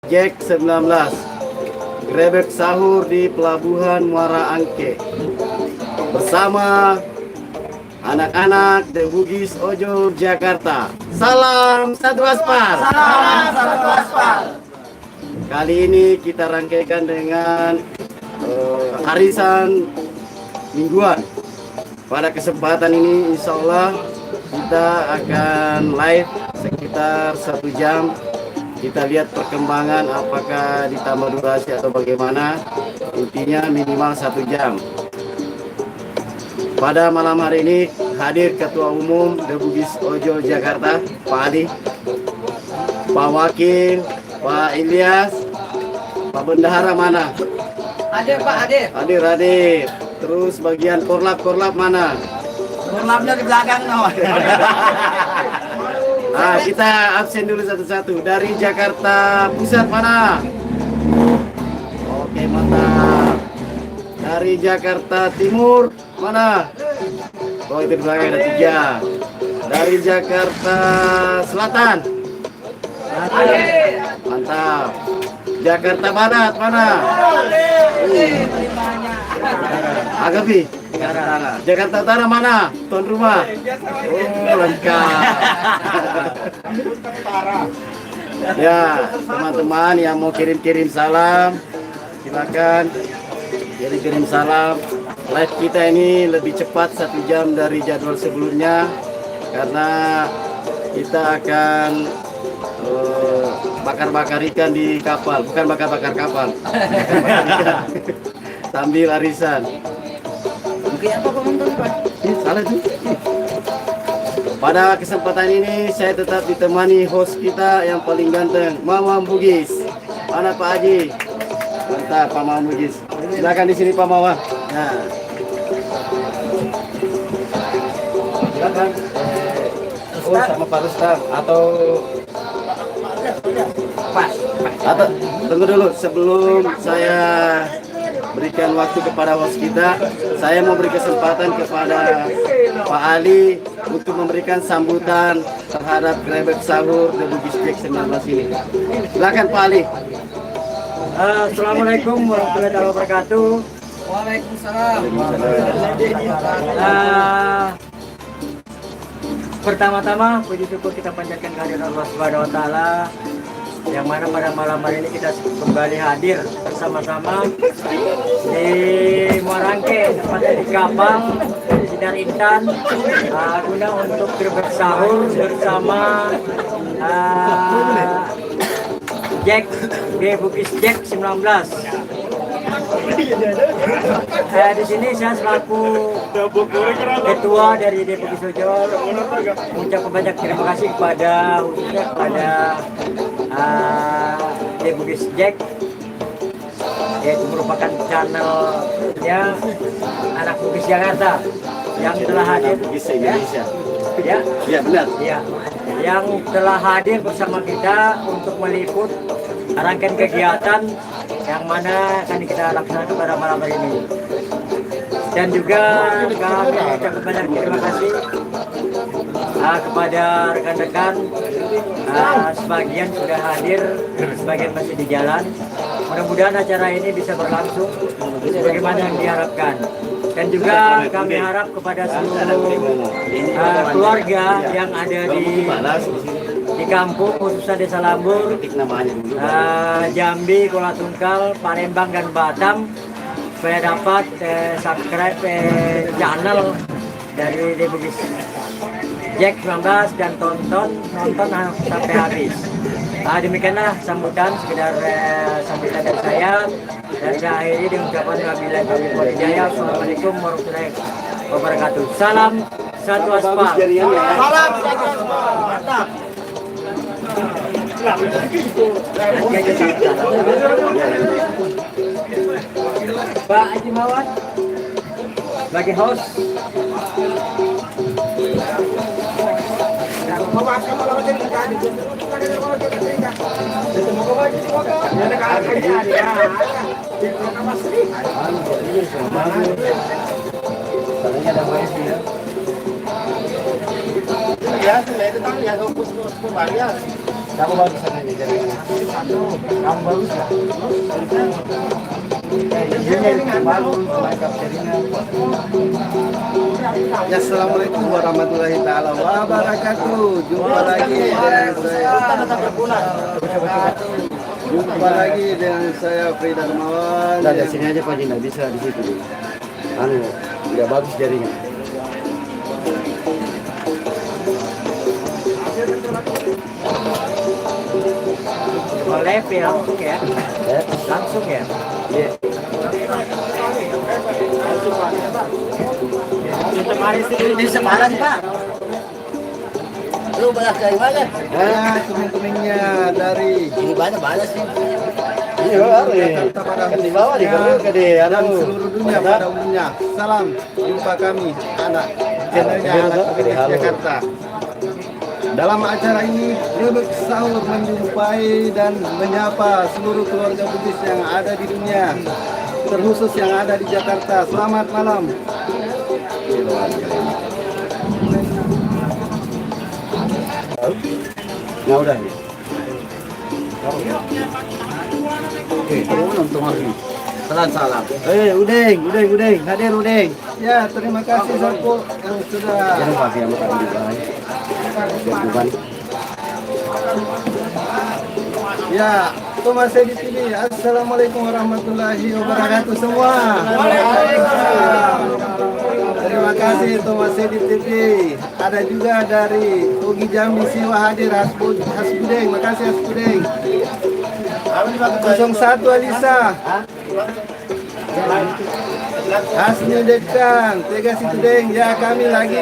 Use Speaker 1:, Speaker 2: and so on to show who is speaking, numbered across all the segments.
Speaker 1: Jack 19 Grebek sahur di Pelabuhan Muara Angke bersama anak-anak The Bugis Ojo Jakarta. Salam satu aspal.
Speaker 2: Salam satu aspal.
Speaker 1: Kali ini kita rangkaikan dengan arisan mingguan. Pada kesempatan ini insya Allah kita akan live sekitar 1 jam. Kita lihat perkembangan apakah ditambah durasi atau bagaimana. Intinya minimal 1 jam. Pada malam hari ini hadir Ketua Umum The Bugis Ojo Jakarta, Pak Adi, Pak Wakil, Pak Ilyas, Pak Bendahara mana?
Speaker 2: Hadir Pak, hadir.
Speaker 1: Hadir. Terus bagian korlap mana?
Speaker 2: Korlapnya di belakang no.
Speaker 1: Nah, kita absen dulu satu-satu. Dari Jakarta Pusat mana? Oke, mantap. Dari Jakarta Timur mana? Oh, itu di belakang ada 3. Dari Jakarta Selatan. Mantap. Jakarta Barat mana? Agapi. Jakarta Utara mana? Tuan rumah. Oh, lengkap. Ya, teman-teman yang mau kirim salam, silakan kirim salam. Live kita ini lebih cepat 1 jam dari jadwal sebelumnya karena kita akan bakar-bakar ikan di kapal, bukan bakar-bakar kapal. Bakar-bakar ikan. Sambil arisan.
Speaker 2: Apa komentar Pak?
Speaker 1: Salah tuh. Pada kesempatan ini saya tetap ditemani host kita yang paling ganteng, Mama Bugis. Mana Pak Haji? Mantap Pak Mama Bugis. Silakan di sini Pak Mama. Nah. Silakan. Oh, sama Pak Rustam atau
Speaker 2: Pas.
Speaker 1: atau tunggu dulu sebelum saya berikan waktu kepada host kita, saya mau beri kesempatan kepada Pak Ali untuk memberikan sambutan terhadap Grebek Sahur The Bugis Jack 19 ini. Silakan Pak Ali.
Speaker 3: Assalamualaikum warahmatullahi wabarakatuh.
Speaker 2: Waalaikumsalam.
Speaker 3: Pertama-tama puji syukur kita panjatkan kehadiran Allah Subhanahu wa taala yang mana pada malam hari ini kita kembali hadir bersama-sama di Muara Angke, tepatnya di kapal di Sinar Intan, guna untuk bersahur bersama Jack The Bugis Jack 19. Di sini saya selaku ketua dari The Bugis Ojo mengucapkan banyak terima kasih khususnya kepada The Bugis Jack, yaitu merupakan channelnya anak Bugis Jakarta yang telah hadir
Speaker 1: Bugis Indonesia. Ya benar.
Speaker 3: Ya, yang telah hadir bersama kita untuk meliput rangkaian kegiatan yang mana akan kita laksanakan pada malam hari ini. Dan juga kami mengucapkan banyak terima kasih kepada rekan-rekan, sebagian sudah hadir, sebagian masih di jalan. Mudah-mudahan acara ini bisa berlangsung sebagaimana yang diharapkan. Dan juga kami harap kepada seluruh keluarga yang ada di kampung, khususnya Desa Lambur, Jambi, Kuala Tungkal, Palembang, dan Batam, supaya dapat subscribe channel dari The Bugis Jack 19 dan nonton sampai habis. Demikianlah sambutan, sekedar sambutan dari saya, dan saya akhiri dengan ucapan wabillahi taufiq wal hidayah. Assalamualaikum warahmatullahi wabarakatuh. Salam satu aspal.
Speaker 2: Salam satu aspal. Mantap.
Speaker 3: Pak Haji Mawar sebagai host.
Speaker 1: Ya, itu kan ya fokus bayar. Kamu bagus aja jaringan. Kamu bagus lah. Ya, assalamualaikum warahmatullahi taala wabarakatuh. Jumpa lagi dengan saya. Jumpa lagi dengan saya Frida Dermawan. Dari sini aja Pak Jina, bisa di situ. Anu, nggak bagus jaringan.
Speaker 3: Boleh langsung ya. Langsung ya.
Speaker 1: Iya.
Speaker 2: Di Semarang, Pak. Lu banyak dari mana?
Speaker 1: Temen-temennya dari
Speaker 2: Ini banyak sih.
Speaker 1: Iya, kan di bawah di gede
Speaker 4: dan seluruh dunia pada umumnya. Salam jumpa kami anak channelnya anak PBS Jakarta. Dalam acara ini Rebek Sahur menjumpai dan menyapa seluruh keluarga Bugis yang ada di dunia, terkhusus yang ada di Jakarta. Selamat malam.
Speaker 1: Nah udah nih. Oke, kamu nonton lagi.
Speaker 4: Salam.
Speaker 1: Udeng, hadir Udeng.
Speaker 4: Ya, terima kasih Sarko yang sudah
Speaker 1: Jangan lupa dia makan di bawah. Bukan.
Speaker 4: ya Thomas Edi TV. Assalamualaikum warahmatullahi wabarakatuh semua. Terima kasih Thomas Edi TV. Ada juga dari Ugi Jambi Siwa hadir Hasbudeng. Makasih Hasbudeng. 01 Alisa. Hasni Dekan, Tega Situdeng. Ya, kami lagi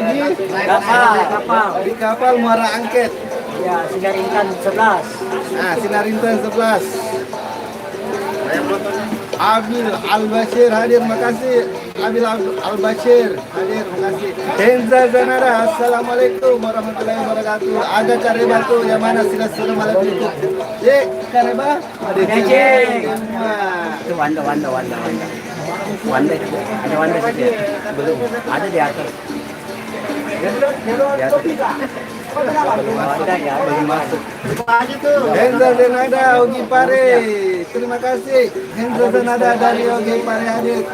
Speaker 4: di kapal Muara Angket.
Speaker 3: Ya, Sinar Intan 11.
Speaker 4: Nah, Sinarintan 11. Abil Al-Bashir hadir, makasih. Abil Al-Bashir hadir, makasih. Henza Zanara, assalamualaikum warahmatullahi wabarakatuh. Ada Kareba tuh, yang mana sudah malam itu. Dek, Kareba. Ada
Speaker 3: Itu Wanda. Ada Wanda sih ya? Belum. Ada di atas. Di atas. Wanda ya, belum masuk.
Speaker 4: Henza Zanada, Ogi Pare. Terima kasih. Henza Zanada dari Ogi Pare hadir.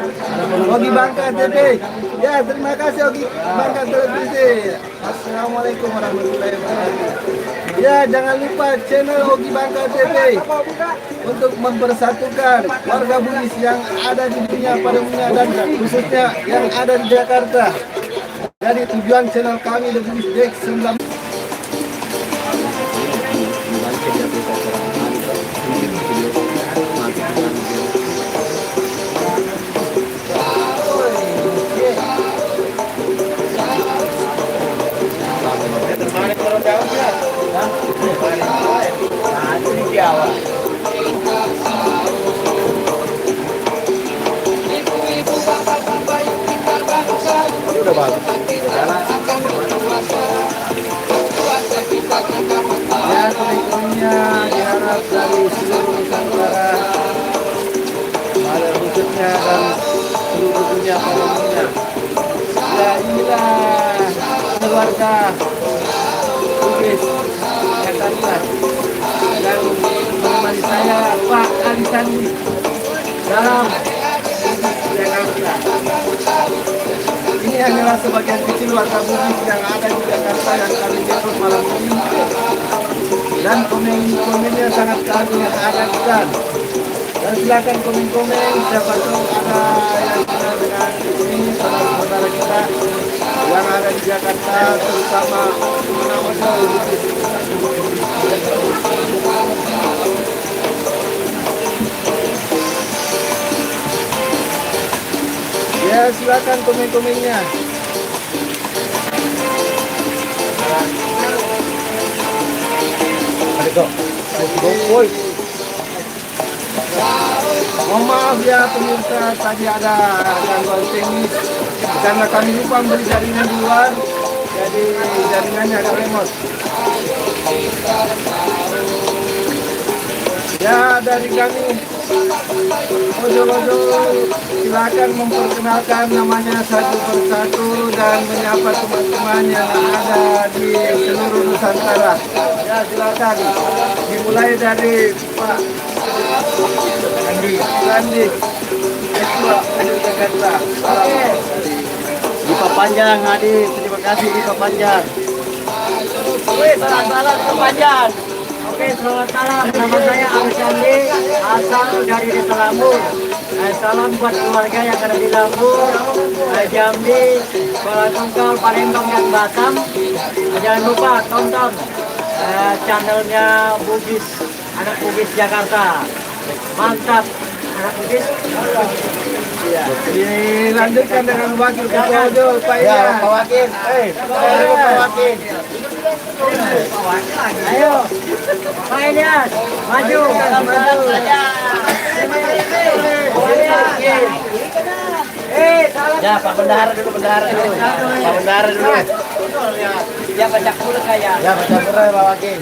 Speaker 4: Ogi Bangka TV. Ya, terima kasih Ogi Bangka Televisi. Assalamualaikum warahmatullahi wabarakatuh. Ya, jangan lupa channel Ogi Bangka TV untuk mempersatukan warga Bugis yang ada di dunia pada umumnya dan khususnya yang ada di Jakarta. Jadi tujuan channel kami The Bugis Dex 19.
Speaker 1: Udah bagus.
Speaker 4: Ya, teman-temannya diharap dari seluruh Nusantara, pada khususnya dan seluruh dunia pada umumnya. Ya, inilah keluarga Bugis Jakarta yang menemani saya Pak Ali Sandi dalam Jakarta. Ini hanyalah sebagian kecil warga Bugis yang ada di Jakarta yang kami jemput malam ini, dan komen-komennya sangat kami harapkan. Dan silakan komen-komen siapa tahu ada yang kenal dengan ini saudara-saudara kita yang ada di Jakarta, terutama nama Bugis. Ya, silakan komen-komennya. Mohon maaf ya pemirsa, tadi ada gangguan teknis karena kami lupa beli jaringan di luar, jadi jaringannya agak lemot. Ya, dari kami ojol-ojol silakan memperkenalkan namanya satu persatu dan menyapa teman-teman yang ada di seluruh Nusantara. Ya silakan dimulai dari Pak Andi Ketua Jakarta.
Speaker 1: Dipa Panjang hadir, terima kasih Dipa Panjang.
Speaker 3: Salam ke Panjang. Oke, selamat malam. Nama saya Agus Andi, asal dari Desa Lambung. Salam buat keluarga yang ada di Lambung, Jambi, Kuala Tunggal, Palembang, dan Batam. Jangan lupa tonton channelnya Bugis, Anak Bugis Jakarta. Mantap, Anak Bugis.
Speaker 4: Dilanjutkan dengan Wakil Ketua Ojol Pak
Speaker 1: Ya,
Speaker 4: Ian.
Speaker 1: Pak Wakil. Pak Wakil.
Speaker 3: Ayo, Pak Ilyas, maju. Salam.
Speaker 1: Ya, Pak Bendahara dulu, Bendahara dulu. Pak Bendahara dulu.
Speaker 3: Ya, baca dulu kayak.
Speaker 1: Ya, baca dulu ya, Pak Wakil.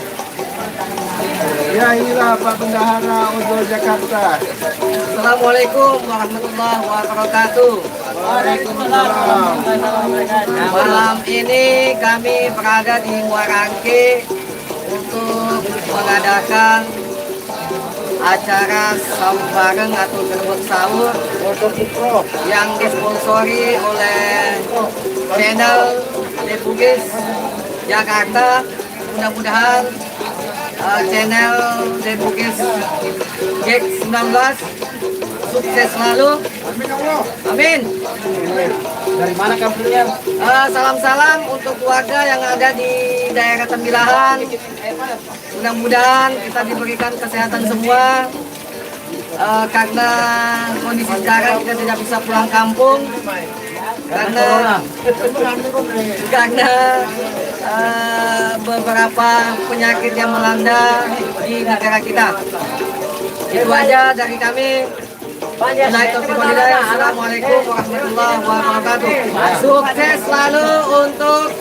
Speaker 4: Ya inilah Pak Bendahara Ojol Jakarta.
Speaker 3: Assalamualaikum warahmatullahi wabarakatuh.
Speaker 4: Waalaikumsalam.
Speaker 3: Malam ini kami berada di Muarangke untuk mengadakan acara sahur bareng atau gerbek sahur yang disponsori oleh channel The Bugis Jakarta. Mudah-mudahan channel The Bugis Jack 19 sukses selalu. Amin.
Speaker 1: Dari mana kampungnya?
Speaker 3: Salam-salam untuk keluarga yang ada di daerah Tembilahan. Mudah-mudahan kita diberikan kesehatan semua. Karena kondisi sekarang kita tidak bisa pulang kampung. Karena beberapa penyakit yang melanda di negara kita. Itu aja dari kami. Assalamualaikum warahmatullahi wabarakatuh. Sukses selalu untuk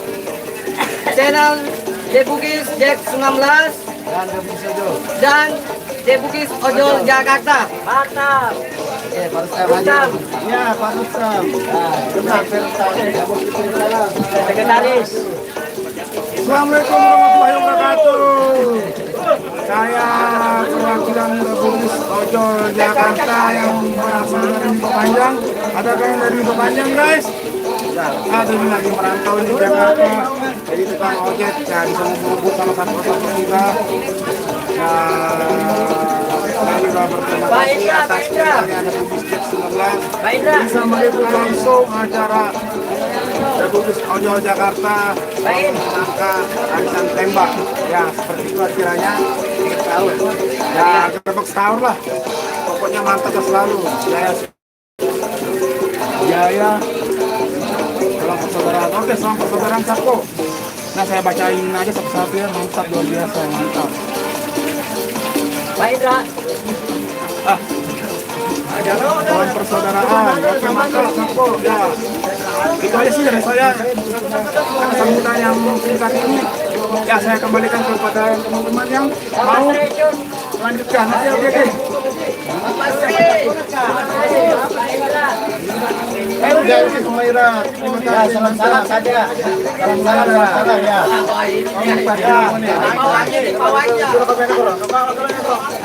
Speaker 3: channel The Bugis Jack 19 dan The Bugis Ojol Jakarta. Mantap.
Speaker 1: Mantap.
Speaker 4: Ya Pak Rustam.
Speaker 3: Sekretaris.
Speaker 4: Assalamualaikum warahmatullahi wabarakatuh. Saya perwakilan Bugis Ojol Jakarta yang berasal dari Panjang. Adakah yang dari Panjang guys? Ada yang lagi merantau di Jakarta. Jadi tukang ojek ya bisa menghubung salah satu persatu kita. Ya, saya juga berterima kasih atas kedatangannya ada Bugis Jack 19 bisa meliput langsung acara Bugis Ojol Jakarta angka arisan tembak. Ya seperti itu akhirnya sahur. Ya gerbek sahur lah. Pokoknya mantap selalu. Jaya. Salam persaudaraan. Oke, salam persaudaraan Sako. Nah saya bacain aja satu-satu ya. Mantap, luar biasa, mantap.
Speaker 3: Pak Indra.
Speaker 4: Salam persaudaraan. Oke, mantap Sako. Ya. Itu aja sih dari saya. Sambutan yang singkat ini. Ya saya kembalikan kepada teman-teman yang mau melanjutkan. Oke. Dari Sumaira, terima kasih.
Speaker 1: Salam saja. Salam ya.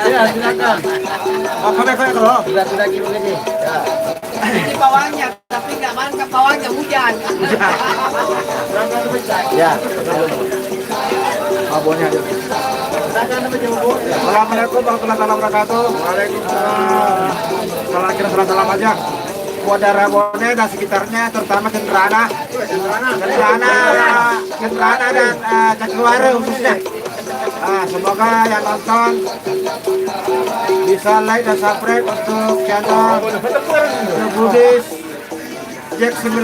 Speaker 1: Ya, silakan. Sudah gitu ini. Ya.
Speaker 3: Ini bawahnya, tapi nggak mantap bawahnya hujan.
Speaker 1: Ya.
Speaker 4: Abonnya aja. Assalamualaikum warahmatullahi wabarakatuh. Waalaikumsalam. Salam aja. Buat daerah Bone dan sekitarnya, terutama Kentrana dan Cakluare khususnya. Semoga yang nonton bisa like dan subscribe untuk channel The Bugis Jack 19.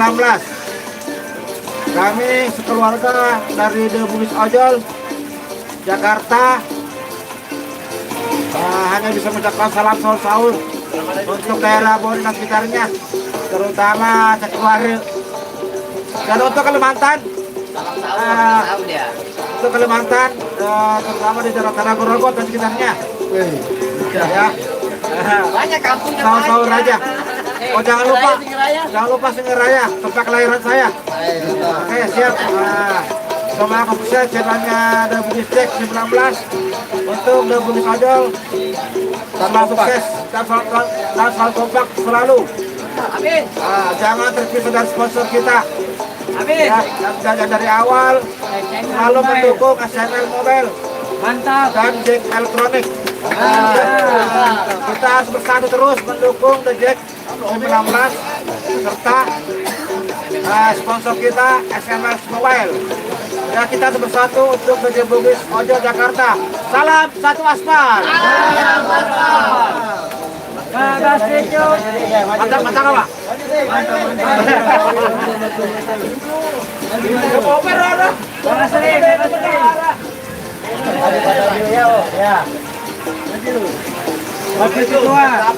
Speaker 4: Kami sekeluarga dari The Bugis Ojol Jakarta hanya bisa mengucapkan salam sahur untuk daerah Bone dan sekitarnya, terutama Cakluare. Dan untuk Kalimantan, terutama di daerah Tanah Gorogot dan sekitarnya. Ya,
Speaker 2: Banyak kampung yang
Speaker 4: Sahur-sahur aja. Oh jangan lupa,
Speaker 2: Singeraya.
Speaker 4: jangan lupa Singeraya, tempat kelahiran saya. Oke siap. Nah, sama aku bisa channelnya ada Bugis Jack 19 untuk The Bugis Ojol. Tambah sukses dan selalu kompak selalu.
Speaker 2: Amin.
Speaker 4: Nah, jangan terpisah dari sponsor kita.
Speaker 2: Amin.
Speaker 4: Ya, yang dari awal selalu mendukung SML Mobile
Speaker 3: Mantap.
Speaker 4: dan Jack Elektronik. Nah, kita harus bersatu terus mendukung The Jack 19 serta sponsor kita SML Mobile. Ya kita harus bersatu untuk The Jack Bugis Ojol Jakarta. Salam satu aspal.
Speaker 3: Mantap sejuk.
Speaker 4: Mantap apa?
Speaker 3: Wakil ketua.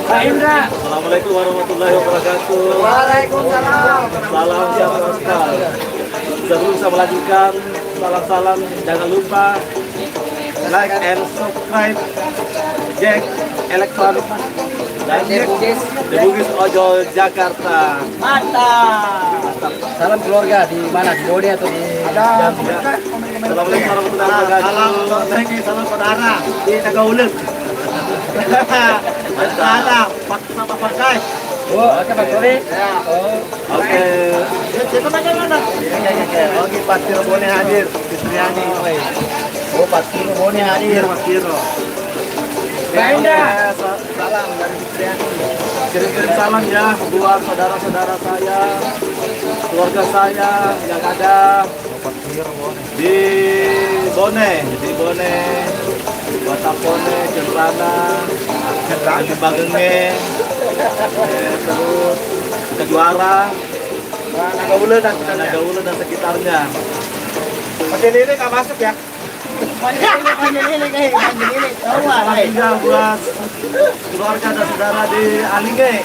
Speaker 3: Pak Indra.
Speaker 5: Assalamualaikum warahmatullahi wabarakatuh.
Speaker 1: Waalaikumsalam.
Speaker 5: Salam Jakarta. Sebelum saya melanjutkan, salam-salam jangan lupa like and subscribe Jack Elektronik dan Jack The Bugis Ojol Jakarta.
Speaker 2: Salam keluarga di mana? Di Bode atau di
Speaker 5: Assalamualaikum warahmatullahi wabarakatuh.
Speaker 1: Salam saudara di Tagaulen. Ada paksa pakai.
Speaker 2: Oke Pak Tori.
Speaker 5: Oke.
Speaker 1: Siapa nanya mana? Oke, Pak Tiro Bone hadir. Fitriani. Oh, Pak Tiro Bone hadir, Mas Tiro.
Speaker 3: Pak Indra.
Speaker 1: Salam dari Fitriani.
Speaker 5: Kirim-kirim salam ya buat saudara-saudara saya, keluarga saya yang ada di Bone, Batapone, Cenrana, di Bagenge, terus Kejuara, Nagaulen dan sekitarnya.
Speaker 4: Pakai ini nggak masuk ya?
Speaker 5: Salam juga buat keluarga dan saudara di Alinge.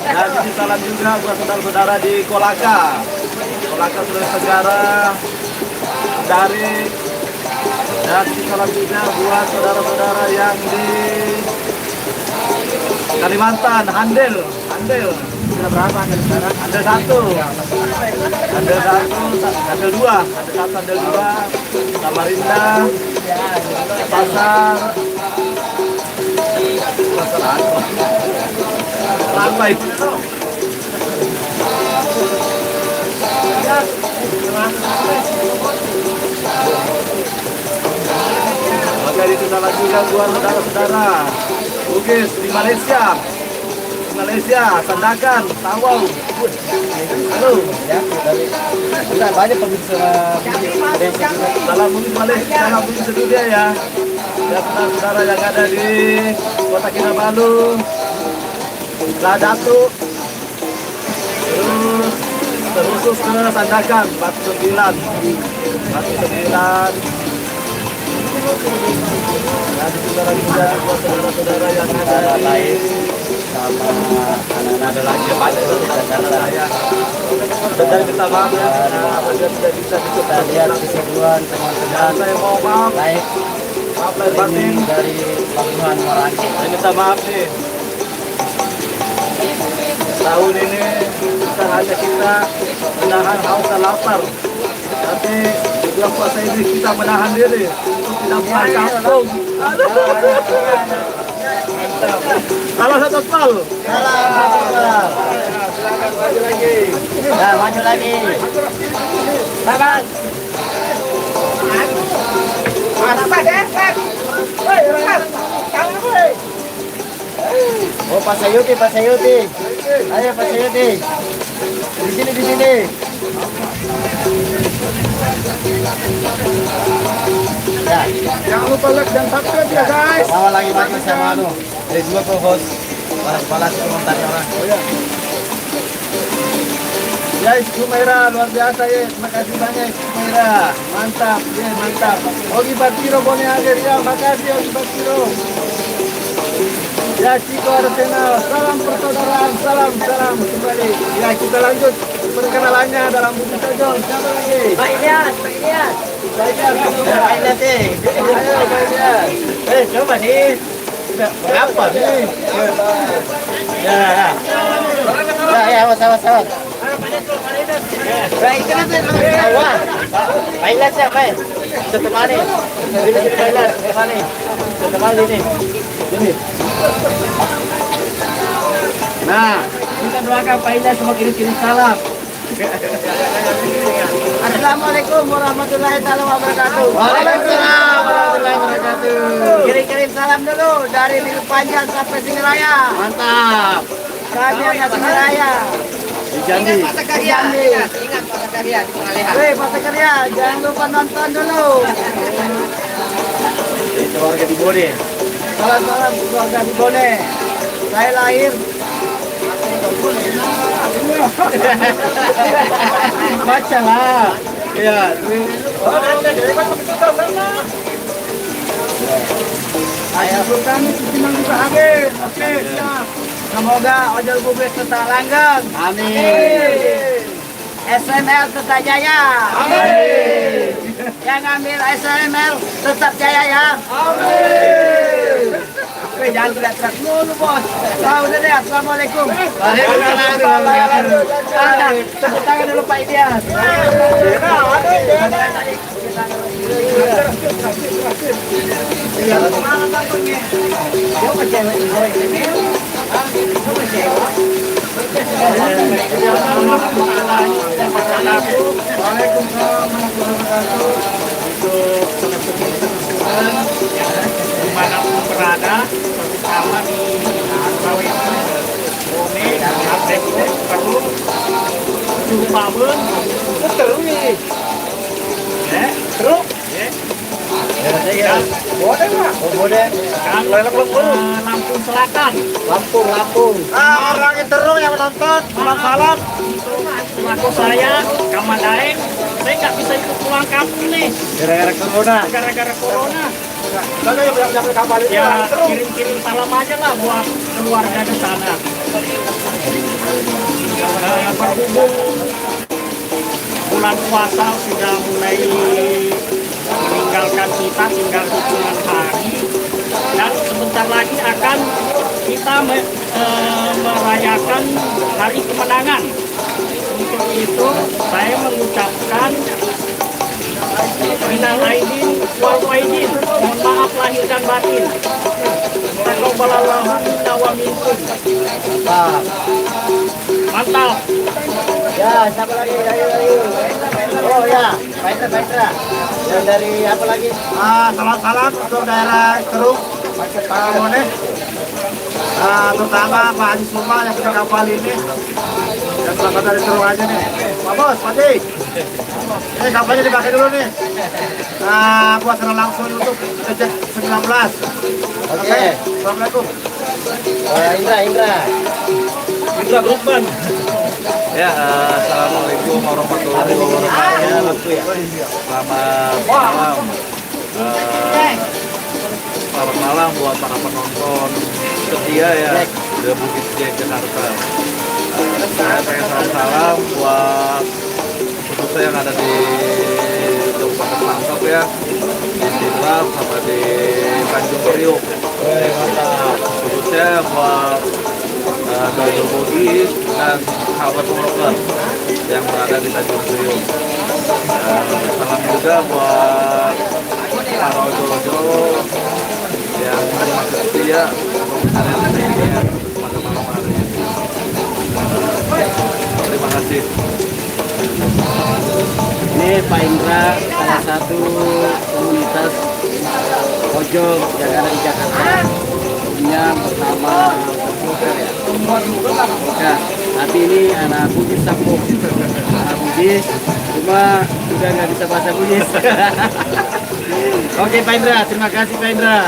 Speaker 5: Dan ini salam juga buat saudara-saudara di Kolaka, Sulawesi Tenggara, dari dan ini salam juga buat saudara-saudara yang di Kalimantan, Handel. Sudah berapa Handel sekarang? Handel 1, Handel 2, Samarinda, Pasar Lantai. Maka itu salah juga buat saudara-saudara Bugis di Malaysia, Sandakan, Tawau. Halo.
Speaker 2: Sudah banyak pemirsa
Speaker 5: Salam Bugis Malaysia, salam Bugis sedunia ya. Ya saudara-saudara yang ada di Kota Kinabalu, Ladatu, terus ke Sandakan, Batu 9. Dan saudara juga buat saudara-saudara yang ada di
Speaker 2: sama anak-anak ada lagi banyak
Speaker 5: saya. Dan minta maaf ya, ada tidak bisa ikut
Speaker 2: kita lihat keseruan teman-teman
Speaker 5: dan saya mau maaf
Speaker 2: baik
Speaker 5: lahir batin.
Speaker 2: dari Pelabuhan Merangi.
Speaker 5: Saya minta maaf nih. Tahun ini bukan hanya kita menahan haus dan lapar, tapi juga puasa ini kita menahan diri untuk tidak pulang kampung. Salah satu pal.
Speaker 1: Silakan maju lagi.
Speaker 2: Ya, maju lagi. Sabar. Oh, Pak Sayuti. Ayo Pak Sayuti. Di sini. Ya,
Speaker 4: Jangan lupa like dan subscribe ya guys.
Speaker 2: bawa lagi maju sama anu. Dari dua co-host. Balas komentar orang.
Speaker 4: Guys, Sumaira luar biasa ya. Terima kasih banyak Sumaira. Mantap, ya mantap. Ogi Batiro Bone hadir ya. Makasih Ogi Batiro. Ya Ciko Arsenal, salam persaudaraan, salam kembali. Ya kita lanjut. perkenalannya dalam buku ojol. Siapa lagi?
Speaker 3: Pak Ilyas, Pak Ilyas.
Speaker 4: Pak Ilyas.
Speaker 3: Pak Ilyas nih.
Speaker 4: Ayo Pak Ilyas.
Speaker 3: Coba nih.
Speaker 4: Berapa nih?
Speaker 3: Ya, awas. Pak Ilyas nih. Wah. Pak Ilyas siapa ya? Setemani. Ini Pak Ilyas, setemani. Setemani nih. Ini.
Speaker 1: Nah, kita doakan Pak Ilyas sama kirim salam.
Speaker 2: Assalamualaikum warahmatullahi wabarakatuh.
Speaker 1: Waalaikumsalam warahmatullahi wabarakatuh.
Speaker 2: Kirim salam dulu dari Minggu Panjang sampai Singeraya.
Speaker 1: Mantap.
Speaker 2: Kami anak Singeraya.
Speaker 1: Di Jambi.
Speaker 2: Ingat Pak Karya di pengalihan. Weh, Pak Karya, jangan lupa nonton dulu.
Speaker 1: Keluarga di Bone.
Speaker 2: Salam keluarga di Bone. Saya lahir
Speaker 1: Baca lah. Iya.
Speaker 2: Ayah Sultan Cimang juga habis. Oke, siap. Semoga ojol publik tetap langgeng.
Speaker 1: Amin.
Speaker 2: SML tetap jaya.
Speaker 1: Amin.
Speaker 2: Yang ambil SML tetap jaya ya. Oke, jangan teriak-teriak dulu bos. Udah deh, assalamualaikum.
Speaker 1: Waalaikumsalam.
Speaker 2: Tepuk tangan dulu Pak Ilyas.
Speaker 3: Dimanapun berada, terutama di Rawi Bone, Aceh, Perlu, Jumaun, terus nih. Terus, Lampung Selatan.
Speaker 2: Lampung. Orang yang terus yang menonton, salam.
Speaker 3: Aku saya, Kamadaeng, saya nggak bisa ikut pulang kampung nih.
Speaker 1: Gara-gara corona.
Speaker 3: Gara-gara corona.
Speaker 4: Jangan kapal itu.
Speaker 3: Ya kirim-kirim salam aja lah buat keluarga di sana. Berhubung bulan puasa sudah mulai meninggalkan kita, tinggal hitungan hari, dan sebentar lagi akan kita merayakan hari kemenangan. Untuk itu saya mengucapkan minal aidin wal faizin, mohon maaf lahir dan batin. Taqabbalallahu minna wa minkum. Mantap.
Speaker 2: Ya, siapa lagi? Ayo. Oh ya, Paitra. Yang dari apa lagi?
Speaker 1: Salam-salam untuk daerah Keruk, Pak Bone. Terutama Pak Haji Suma yang punya kapal ini. Yang berangkat dari Keruk aja nih. Pak Bos, Pak Dik. Ini kapalnya dipakai dulu nih. Buat secara langsung untuk sejak 19. Oke. Assalamualaikum.
Speaker 2: Indra Brukman.
Speaker 5: Ya, assalamualaikum warahmatullahi wabarakatuh. Selamat malam. Selamat malam buat para penonton setia ya di Bukit Jack Jakarta. Saya pengen salam buat khususnya yang ada di Kabupaten Langkat ya, di Sidrap sama di Tanjung Priok. Khususnya buat Dojo Bogi dan sahabat Moroka yang berada di Tanjung Priok. Salam juga buat para ojol-ojol yang masih setia untuk ini pada malam hari ini. Terima kasih.
Speaker 1: Ini Pak Indra, salah satu komunitas ojol yang ada di Jakarta. Punya bersama supporter ya. Ya, tapi ini anak Bugis Sampung. Anak Bugis, cuma sudah nggak bisa bahasa Bugis. Oke Pak Indra, terima kasih Pak Indra.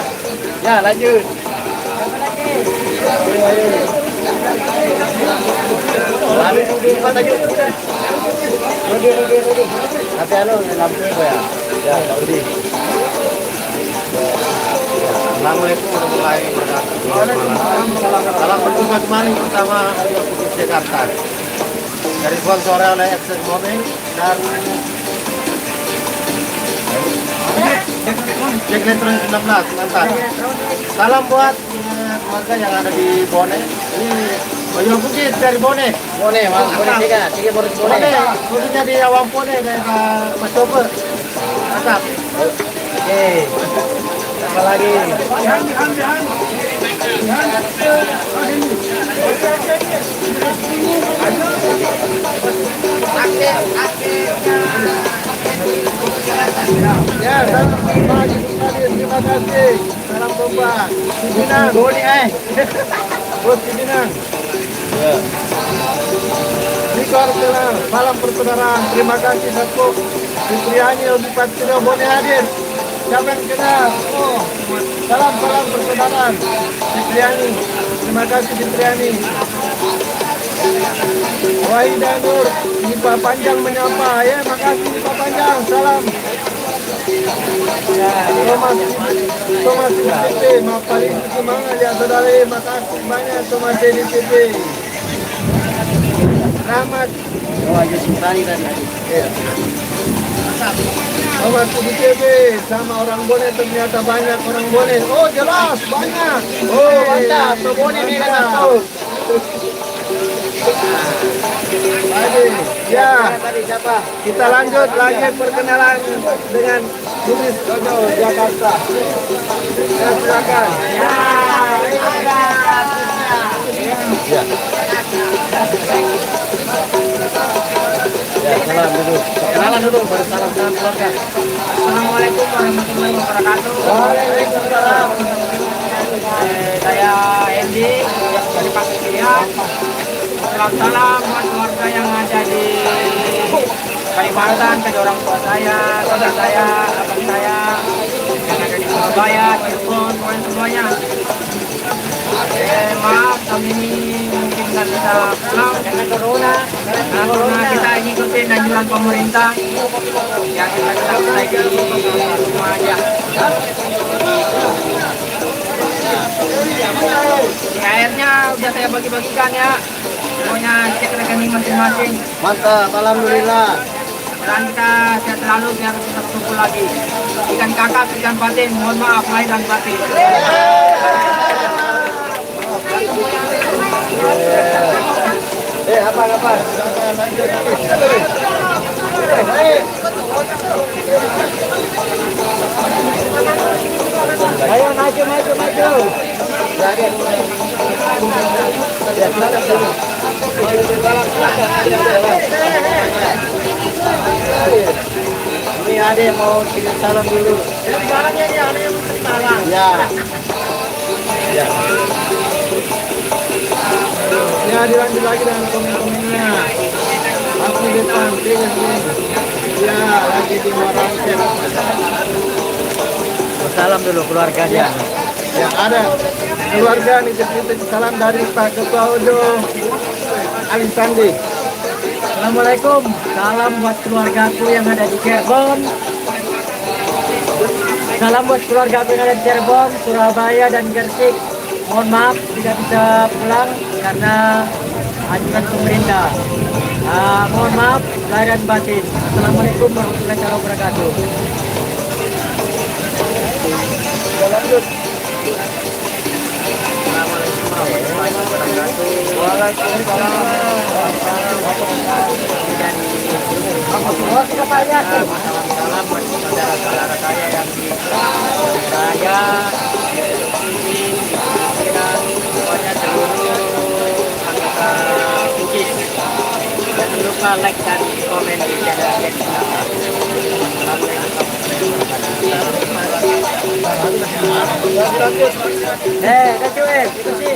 Speaker 1: Ya lanjut.
Speaker 2: Nanti lampu ya.
Speaker 1: Ya, Saudi. Assalamualaikum warahmatullahi wabarakatuh. Salam berjumpa kembali bersama Bukit Jakarta. dari sponsor oleh Access Mobbing dan Jack Letron 19, mantap. Salam buat keluarga yang ada di Bone. Ini Boyo Bukit dari Bone.
Speaker 3: Boleh, Bang. Boleh tiga boleh.
Speaker 1: Bone, khususnya di Awam Bone dari Mas Tope. Mantap.
Speaker 3: Oke. Apa lagi?
Speaker 4: Ya, salam pagi sekalian. Terima kasih. Salam kompak. Cipinang. Bos Cipinang. Nikor telah. Salam persaudaraan. Terima kasih Satpo. Fitriani Ogi Patrio Bone hadir. Siapa yang kenal? Oh, salam persaudaraan. Fitriani. Terima kasih Fitriani. Wahida Nur, ini Pak Panjang menyapa ya, makasih Pak Panjang, salam. Ya, Thomas DCP, maaf paling semangat ya saudara, makasih banyak Thomas DCP. Rahmat.
Speaker 1: Oh, Yusuf Tani dan
Speaker 4: Thomas DCP sama orang Bone ternyata banyak orang Bone. Oh jelas banyak. Oh mantap, so Bone ini kan tahu. Baik, ya. Kita lanjut lagi perkenalan dengan Turis Dodo Jakarta. Ya, silakan.
Speaker 1: Ya, salam dulu. Kenalan dulu, baru salam keluarga.
Speaker 2: Assalamualaikum warahmatullahi wabarakatuh.
Speaker 4: Waalaikumsalam.
Speaker 2: Saya Endi dari Pasir Pilihan. Salam buat keluarga yang ada di Kalimantan, kedua orang tua saya, saudara saya, abang saya yang ada di Surabaya, Cirebon, semuanya. Maaf, kami ini mungkin nggak bisa pulang karena corona. Karena kita ikutin anjuran pemerintah. Ya kita stay di rumah aja. Airnya udah saya bagi-bagikan ya. Semuanya cek rekening masing-masing.
Speaker 1: Mantap, alhamdulillah.
Speaker 2: Dan kita sehat selalu biar kita berkumpul lagi. Ikan kakap, ikan patin, mohon maaf lahir dan batin.
Speaker 4: Apa? Ayo maju.
Speaker 1: Ini ada yang mau kirim salam dulu. Ya.
Speaker 4: Ya dilanjut lagi dengan komen-komennya. Aku depan ya lagi di Morangkep.
Speaker 3: Salam dulu keluarganya.
Speaker 4: Ya ada keluarga nih titip salam dari Pak Ketua Ojo Ali Sandi.
Speaker 3: Assalamualaikum. Salam buat keluargaku yang ada di Cirebon. Salam buat keluargaku yang ada di Cirebon, Surabaya dan Gresik. Mohon maaf tidak bisa pulang karena anjuran pemerintah. Mohon maaf lahir dan batin. Assalamualaikum warahmatullahi wabarakatuh.
Speaker 4: Lanjut.
Speaker 3: Salam buat saudara-saudara saya yang di Surabaya, dan semuanya seluruh anggota Bukit. Jangan lupa like dan komen di channel ini. Itu sih.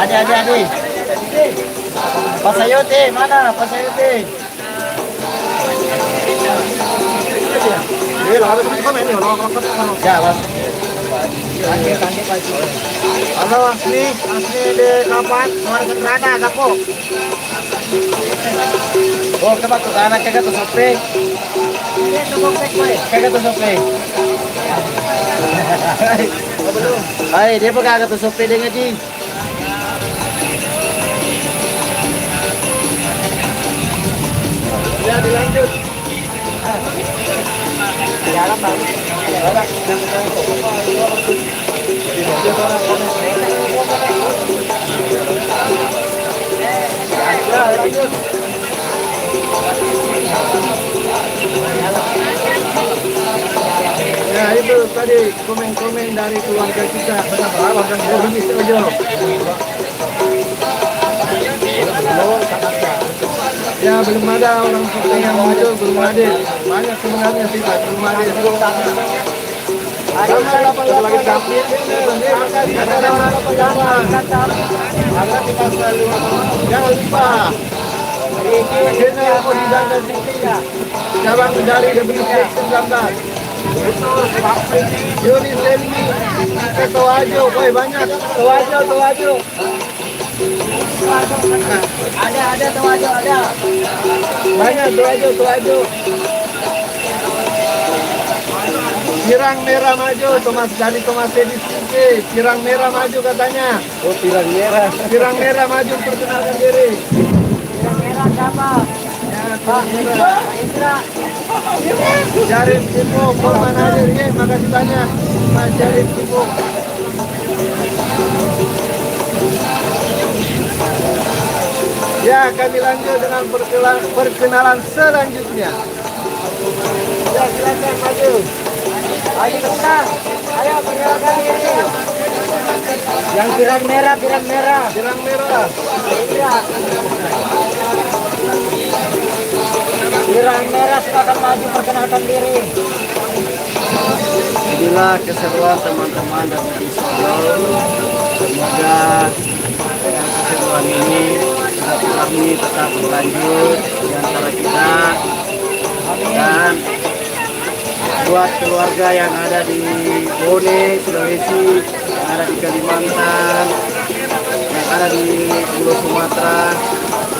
Speaker 1: Ya, adi. Pak Sayuti, mana Pak Sayuti? Ya, Mas.
Speaker 2: Halo Asli di kapan? Luar sana, Kapo.
Speaker 1: Oh, coba tuh anak kita tuh sampai. Kagak tusuk pe. Hai, dia pa kagak tusuk pe dengan Ji.
Speaker 4: Ya dilanjut. Ya itu tadi komen-komen dari keluarga kita. Bugis Ojo. Ya belum ada orang seperti yang muncul, belum ada. Banyak sebenarnya sih Pak, belum ada. Sama lagi campur. Ada orang Jangan kita selalu jangan lupa. Channel Kodidang dan Siti cabang dari W19. Yuri Selmi ke Toajo, boy banyak. Toajo.
Speaker 3: Ada Toajo ada.
Speaker 4: Banyak Toajo. Pirang merah maju, Thomas Edis Pirang merah maju katanya.
Speaker 1: Oh, pirang merah.
Speaker 4: Pirang merah maju perkenalkan diri.
Speaker 3: Merah siapa?
Speaker 4: Ya, pirang merah. Jarif Timo, Korban hadir ya, makasih banyak Mas Jarif Timo. Ya, kami lanjut dengan perkenalan selanjutnya. Ya, silakan maju.
Speaker 3: Ayo besar. Ayo perkenalkan diri. Yang pirang merah.
Speaker 4: Pirang merah.
Speaker 3: Iya. Pirang merah silakan maju perkenalkan diri.
Speaker 1: Inilah keseruan teman-teman dari Solo. Semoga dengan keseruan ini kami tetap berlanjut di antara kita, dan buat keluarga yang ada di Bone, Sulawesi, yang ada di Kalimantan, yang ada di Pulau Sumatera.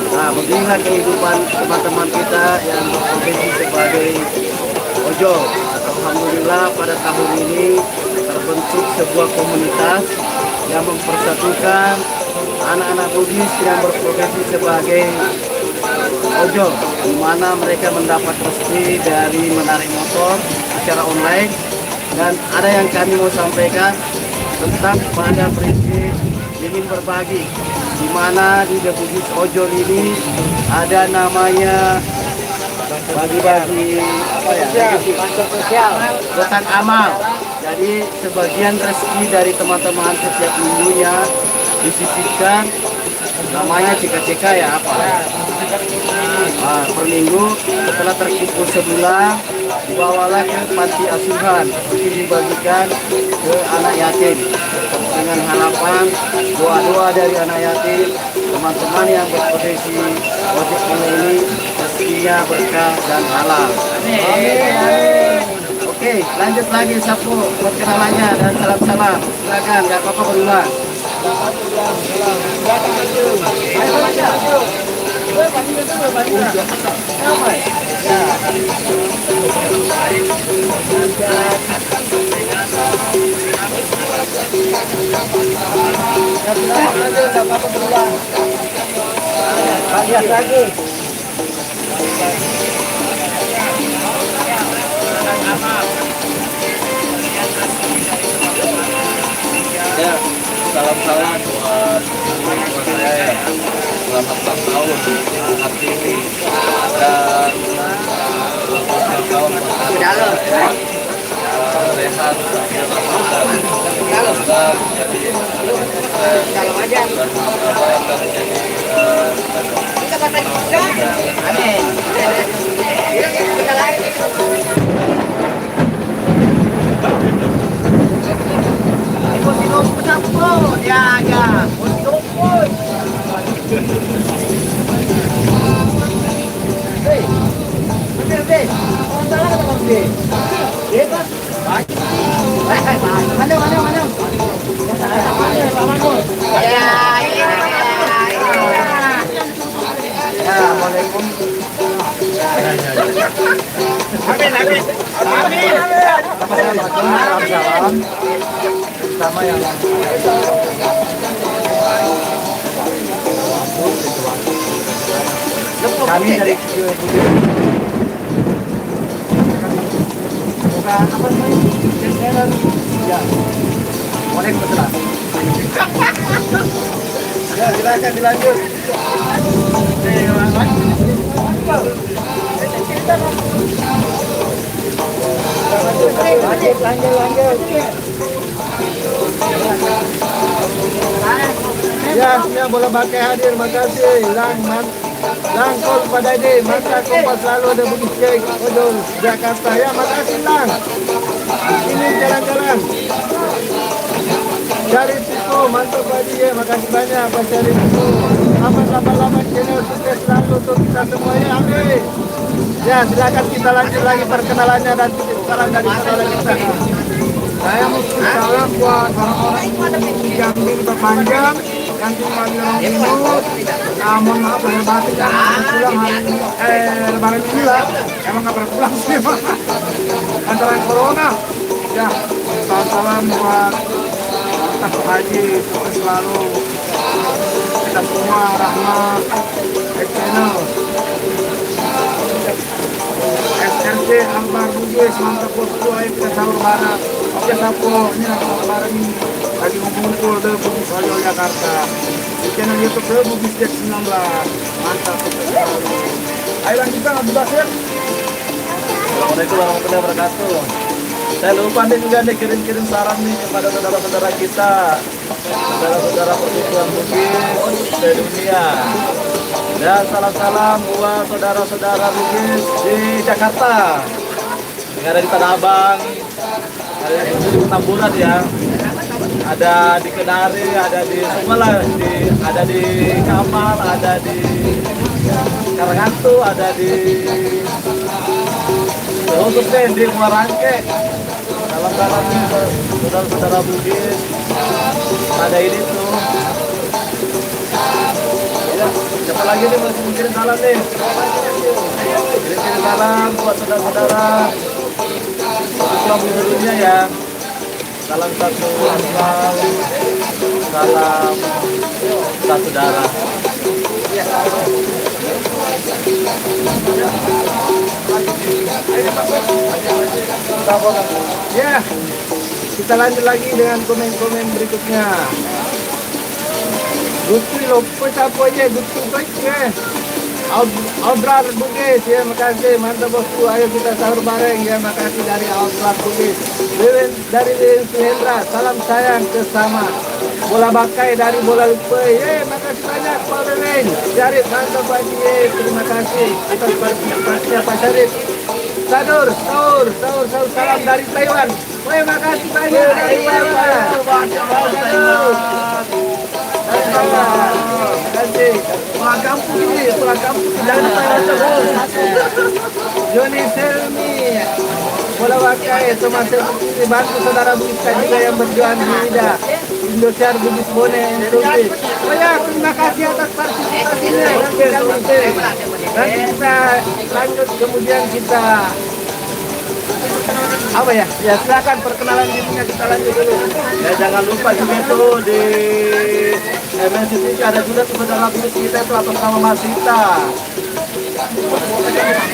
Speaker 1: Nah, beginilah kehidupan teman-teman kita yang berprofesi sebagai ojol. Alhamdulillah pada tahun ini terbentuk sebuah komunitas yang mempersatukan anak-anak Bugis yang berprofesi sebagai ojol, di mana mereka mendapat rezeki dari menarik motor secara online. Dan ada yang kami mau sampaikan tentang pada prinsip ingin berbagi, di mana di The Bugis Ojol ini ada namanya bagi-bagi
Speaker 3: Bantu sosial.
Speaker 1: kotak amal. Jadi sebagian rezeki dari teman-teman setiap minggunya disisihkan, namanya CK ya apa? Nah, per minggu setelah terkumpul sebulan dibawalah ke panti asuhan untuk dibagikan ke anak yatim, dengan harapan doa-doa dari anak yatim, teman-teman yang berprofesi ojek online ini rezekinya berkah dan halal. Oke, lanjut lagi Sapu perkenalannya dan salam-salam. Silakan, nggak apa-apa berulang.
Speaker 3: Lihat lagi.
Speaker 5: Ya, salam-salam buat teman saya ya. Selamat ulang tahun hati ini, dan selamat tahun sehat, semoga menjadi
Speaker 1: Assalamualaikum.
Speaker 4: Salam sama yang kami dari bukan apa namanya? Ya. Waalaikumsalam. Ya, silakan dilanjut. Lanjut. Ya, semua bola pakai hadir, makasih. Langkol pada ini, masa kompas selalu ada Bugis Cek, Odol, Jakarta. Ya, makasih Lang. Ini jalan-jalan. Cari Tiko, mantap Padi ya, makasih banyak Pak Cari Tiko. Aman lama-lama channel sukses selalu untuk kita semua ya, amin. Ya, silakan kita lanjut lagi perkenalannya dan titik salam dari saudara kita. Saya mau salam buat orang-orang yang diperpanjang yang tinggal di Long Timur. Mohon maaf lahir batin yang pulang lebaran ini lah. Emang nggak pernah pulang sih, antara corona. Ya, salam buat Pak Haji, sukses selalu. Kita semua rahmat, channel. SRC Akbar Bugis, mantap bosku, ayo kita sahur bareng. Oke Sapo, ini sahur bareng nih. Lagi ngumpul deh Bugis Radio Jakarta. Di channel YouTube deh Bugis Jack 19. Mantap, sukses selalu. Ayo lanjutkan Abdul Basir.
Speaker 5: Assalamualaikum warahmatullahi wabarakatuh. Saya lupa nih juga nih kirim-kirim saran nih kepada saudara-saudara kita, saudara-saudara perguruan Bugis dari dunia. Dan salam-salam buat saudara-saudara Bugis di Jakarta, yang ada di Tanah Abang, ada di Petamburan ya, ada di Kenari, ada di semua lah, ada di Kamal, ada di Karangatu, ada di khususnya di Muarangke. Salam-salam saudara-saudara Bugis ada ini tuh. Ya, siapa lagi nih masih kirim salam nih? Kirim salam buat saudara-saudara Bugis dunia ya. Salam satu, salam saudara.
Speaker 4: Ya, kita lanjut lagi dengan komen-komen berikutnya. Gusti lupa siapa aja, Gusti baik ya. Audrar Bugis ya, makasih, mantap bosku. Ayo kita sahur bareng ya, makasih dari Audrar Bugis. Dari Lilin Suhendra, salam sayang kesama. Bola Bakai dari Bola Lupa, ya makasih banyak Pak Lilin. Syarif, mantap Pak Ji, terima kasih atas partisipasinya Pak Syarif. Sadur, salam dari Taiwan. Woi, makasih banyak dari Taiwan. Kasih. Pulang kampung ini, jangan Taiwan terus. Joni Selmi, Bola Bakai, termasuk ini bantu saudara Bugis juga yang berjuang di Ida. Indosiar Bugis Bone Sulti. Oh ya, terima kasih atas partisipasinya. Nanti kita lanjut, kemudian kita apa ya? Ya silakan perkenalan dirinya kita lanjut dulu.
Speaker 5: Ya jangan lupa juga tuh di MNCTV ada juga tuh saudara Bugis kita itu atas nama Masita.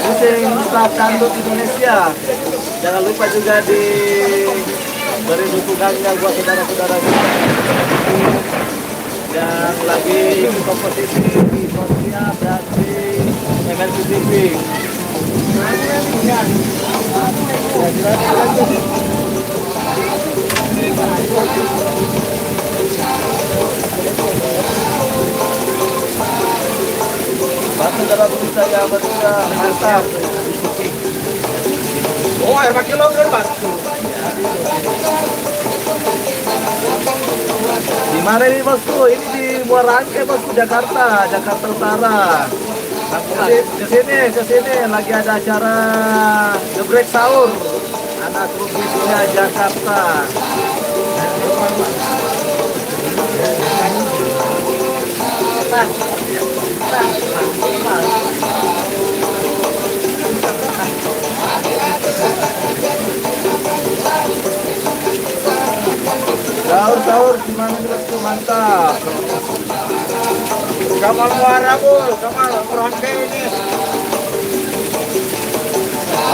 Speaker 5: Pusing Ustaz Dangdut Indonesia. Jangan lupa juga di beri dukungannya buat saudara-saudara kita yang lagi kompetisi di Korea dan di MNCTV. Bantu dalam kita yang berjuang, mantap.
Speaker 4: Oh, air pakai logger, Pak.
Speaker 5: Di mana ini bosku? Ini di Muarangke bosku, Jakarta Utara. Ke sini lagi ada acara gebrek sahur anak Bugis-nya Jakarta. Sahur gimana bosku, mantap.
Speaker 2: Kamal muara bu, kamal ronde ini.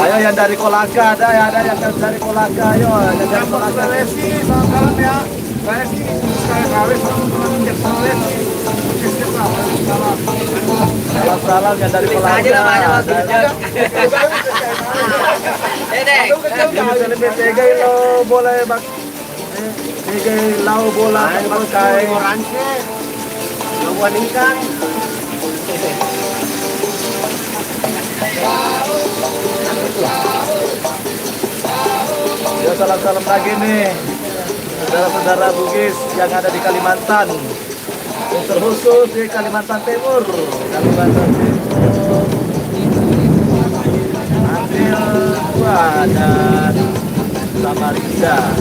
Speaker 5: Ayo yang dari Kolaka ada ya, ada yang dari Kolaka, ayo yang dari Kolaka.
Speaker 2: Sulawesi, salam ya. Saya sih saya kawin sama minyak Sulawesi.
Speaker 5: Salam yang dari Kolaka. Lebih tegai lo boleh bak. Tegai lau bola pakai.
Speaker 2: Orange, lawan ikan.
Speaker 5: Ya salam-salam lagi nih saudara-saudara Bugis yang ada di Kalimantan, yang terkhusus di Kalimantan Timur, Ambil Dua dan Samarinda.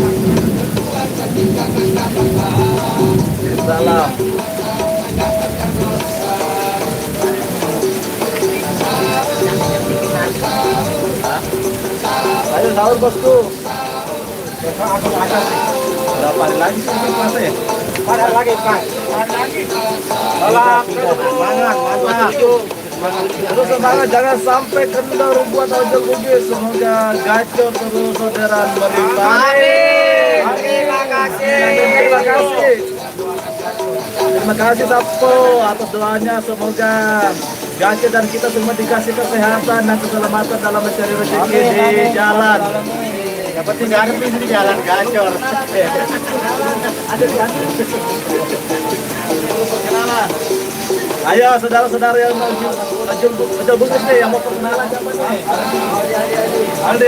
Speaker 5: Salam. Ayo sahur bosku. Berapa hari lagi sih puasa ya?
Speaker 2: Ada lagi Pak. Ada lagi.
Speaker 5: Salam, semangat. Terus semangat, jangan sampai kendor buat ojol Bugis. Semoga gacor terus saudara melimpah.
Speaker 2: Terima kasih.
Speaker 5: Terima kasih. Terima kasih Sapo atas doanya, semoga gacor dan kita semua dikasih kesehatan dan keselamatan dalam mencari rezeki di jalan.
Speaker 2: Yang penting ngarepin di jalan gacor.
Speaker 5: Ayo saudara-saudara yang mau ojol Bugis nih, yang mau perkenalan siapa nih? Aldi.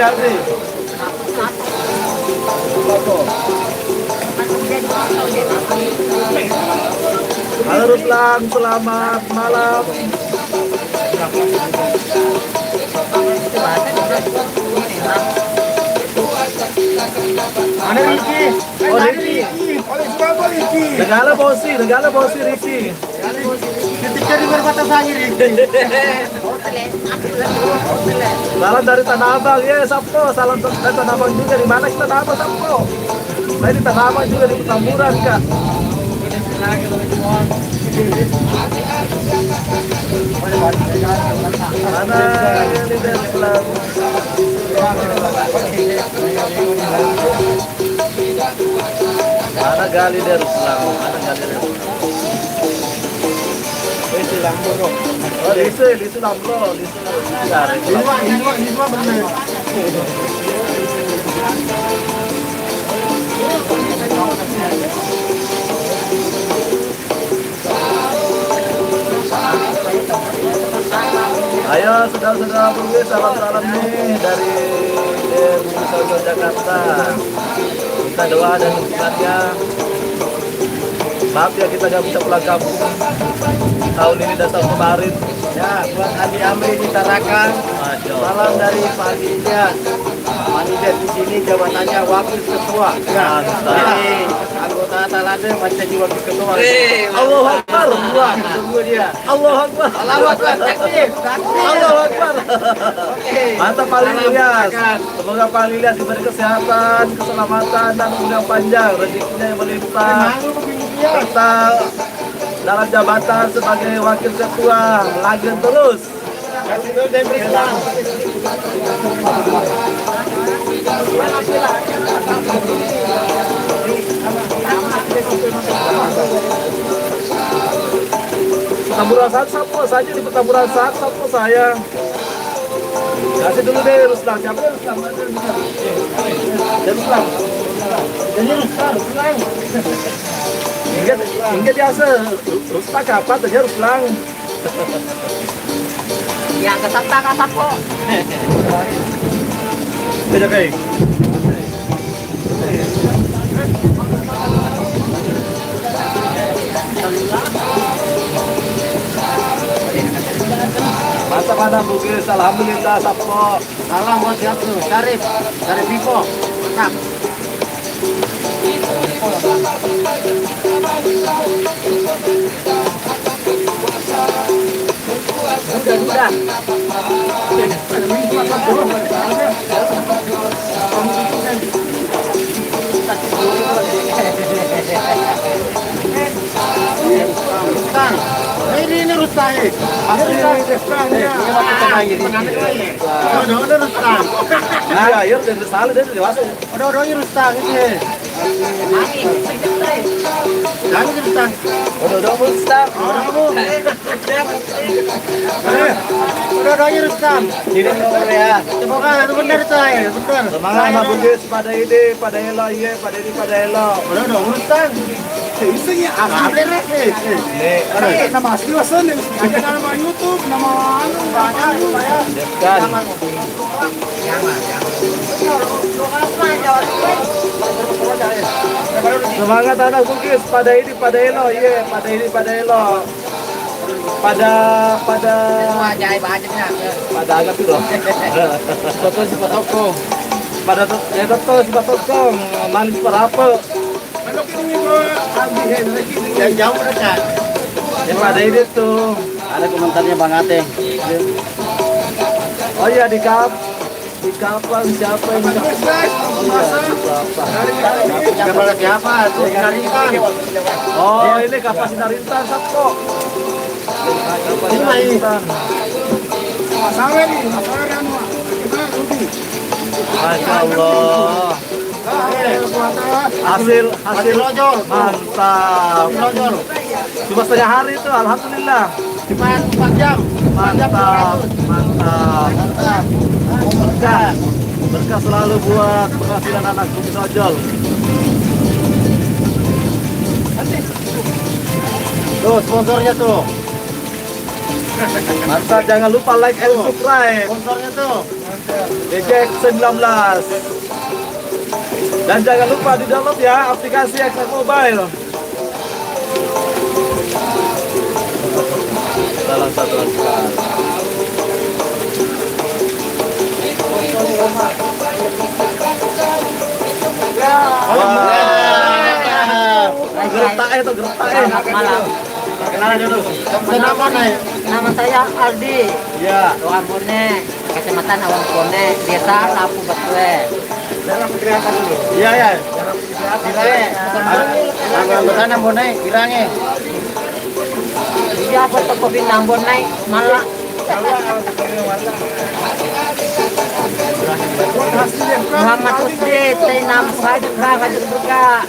Speaker 5: Halo Ruslan, selamat malam.
Speaker 2: Ada Riki.
Speaker 5: Oh Riki.
Speaker 2: Oleh Surabaya Riki.
Speaker 5: Negara bosi Riki.
Speaker 2: Ketika di perbatasan Riki.
Speaker 5: Salam dari Tanah Abang, ya Sapo. Salam dari Tanah Abang juga. Di mana kita Tanah Abang Sapo? Saya di Tanah Abang juga di Petamburan Kak. Mana leader Islam? Mana gali dari Islam? Mana gali dari Islam? Oh, di Islam bro, di
Speaker 2: Ini benar.
Speaker 5: Ayo saudara-saudara Bugis, salam-salam nih dari Bugis Solo Jakarta. Kita doa dan dukungannya. Maaf ya kita nggak bisa pulang kampung tahun ini dan tahun kemarin.
Speaker 1: Ya, buat Andi Amri di Tarakan.
Speaker 5: Masya Allah.
Speaker 1: Salam dari Pak Andidat. Pak Andidat di sini jabatannya Wakil Ketua. Ya,
Speaker 5: Mantap.
Speaker 1: jadi anggota Talade masih jadi Wakil Ketua.
Speaker 5: Allahu Akbar.
Speaker 1: Tunggu dia.
Speaker 5: Allahu Akbar.
Speaker 1: Allahu Akbar. Takbir.
Speaker 5: Allahu Akbar.
Speaker 1: Oke.
Speaker 5: Mantap Pak Lilias. Semoga Pak Lilias diberi kesehatan, keselamatan dan umur yang panjang, rezekinya yang melimpah. Serta dalam jabatan sebagai wakil ketua lanjut terus. Petamburan saat Sapo saja di Petamburan saat Sapo saya. Kasih dulu deh Ruslan. Siapa deh Ruslan? Ruslan. Ruslan. Hingga biasa Ruslan kapan tanya Ruslan.
Speaker 3: Ya kesap kok.
Speaker 5: Beda kayak. Mantap mana Bugis, alhamdulillah Sapo.
Speaker 1: Salam buat siap tuh, Syarif. Syarif Vivo. Cak.
Speaker 3: Udah.
Speaker 1: Rustan. Ini Rustan. Udah Rustan.
Speaker 5: Iya, iya, udah salah dia dewasa.
Speaker 1: Udah Rustan itu. Jangan Rustan.
Speaker 5: Udah Rustam.
Speaker 1: Udah Rustan.
Speaker 5: Ini nomor ya.
Speaker 1: Coba itu benar saya, benar.
Speaker 5: Semangat Mas Bugis pada ide, pada elo, iya, pada ini, pada elo.
Speaker 1: Udah Rustan. Isinya apa beres nih? Nama asli wasan nih. Ada nama YouTube, nama banyak.
Speaker 5: Kan. Semangat anak Bugis pada ini, pada elo, iya, pada ini, pada elo. Pada agak itu loh. Foto si toko. Pada ya toko si toko manis berapa?
Speaker 1: Yang jauh dekat.
Speaker 5: Ya pada ini tuh.
Speaker 1: Ada komentarnya Bang Ate.
Speaker 5: Oh iya di kapan siapa yang
Speaker 1: Siapa? Tuh Karintan.
Speaker 5: Oh ini kapan Sinarintan Sabko. Sinarintan. Masya Allah. Hasil
Speaker 1: ojol.
Speaker 5: mantap.
Speaker 1: Ojol.
Speaker 5: Cuma setengah hari itu alhamdulillah.
Speaker 1: Cuma 4 jam.
Speaker 5: Mantap. Berkah selalu buat penghasilan anak Bugis ojol.
Speaker 1: Tuh sponsornya tuh.
Speaker 5: Mantap, jangan lupa like and subscribe.
Speaker 1: Sponsornya tuh.
Speaker 5: Jack 19. Dan jangan lupa di download ya aplikasi Xnet Mobile. Dalam satu sekali. Gertak itu gertak.
Speaker 3: Selamat malam.
Speaker 1: Kenalan dulu. Nama naik.
Speaker 3: Nama saya Aldi.
Speaker 5: Ya.
Speaker 3: Orang Bone, Kecamatan Awang Bone, Desa Lapu Betue.
Speaker 5: Iya ya.
Speaker 1: Anggota Nambone, kiranya.
Speaker 3: Dia fotokopi Nambone, malah. Muhammad Rusdi, Tainam Fadra, Fadra juga.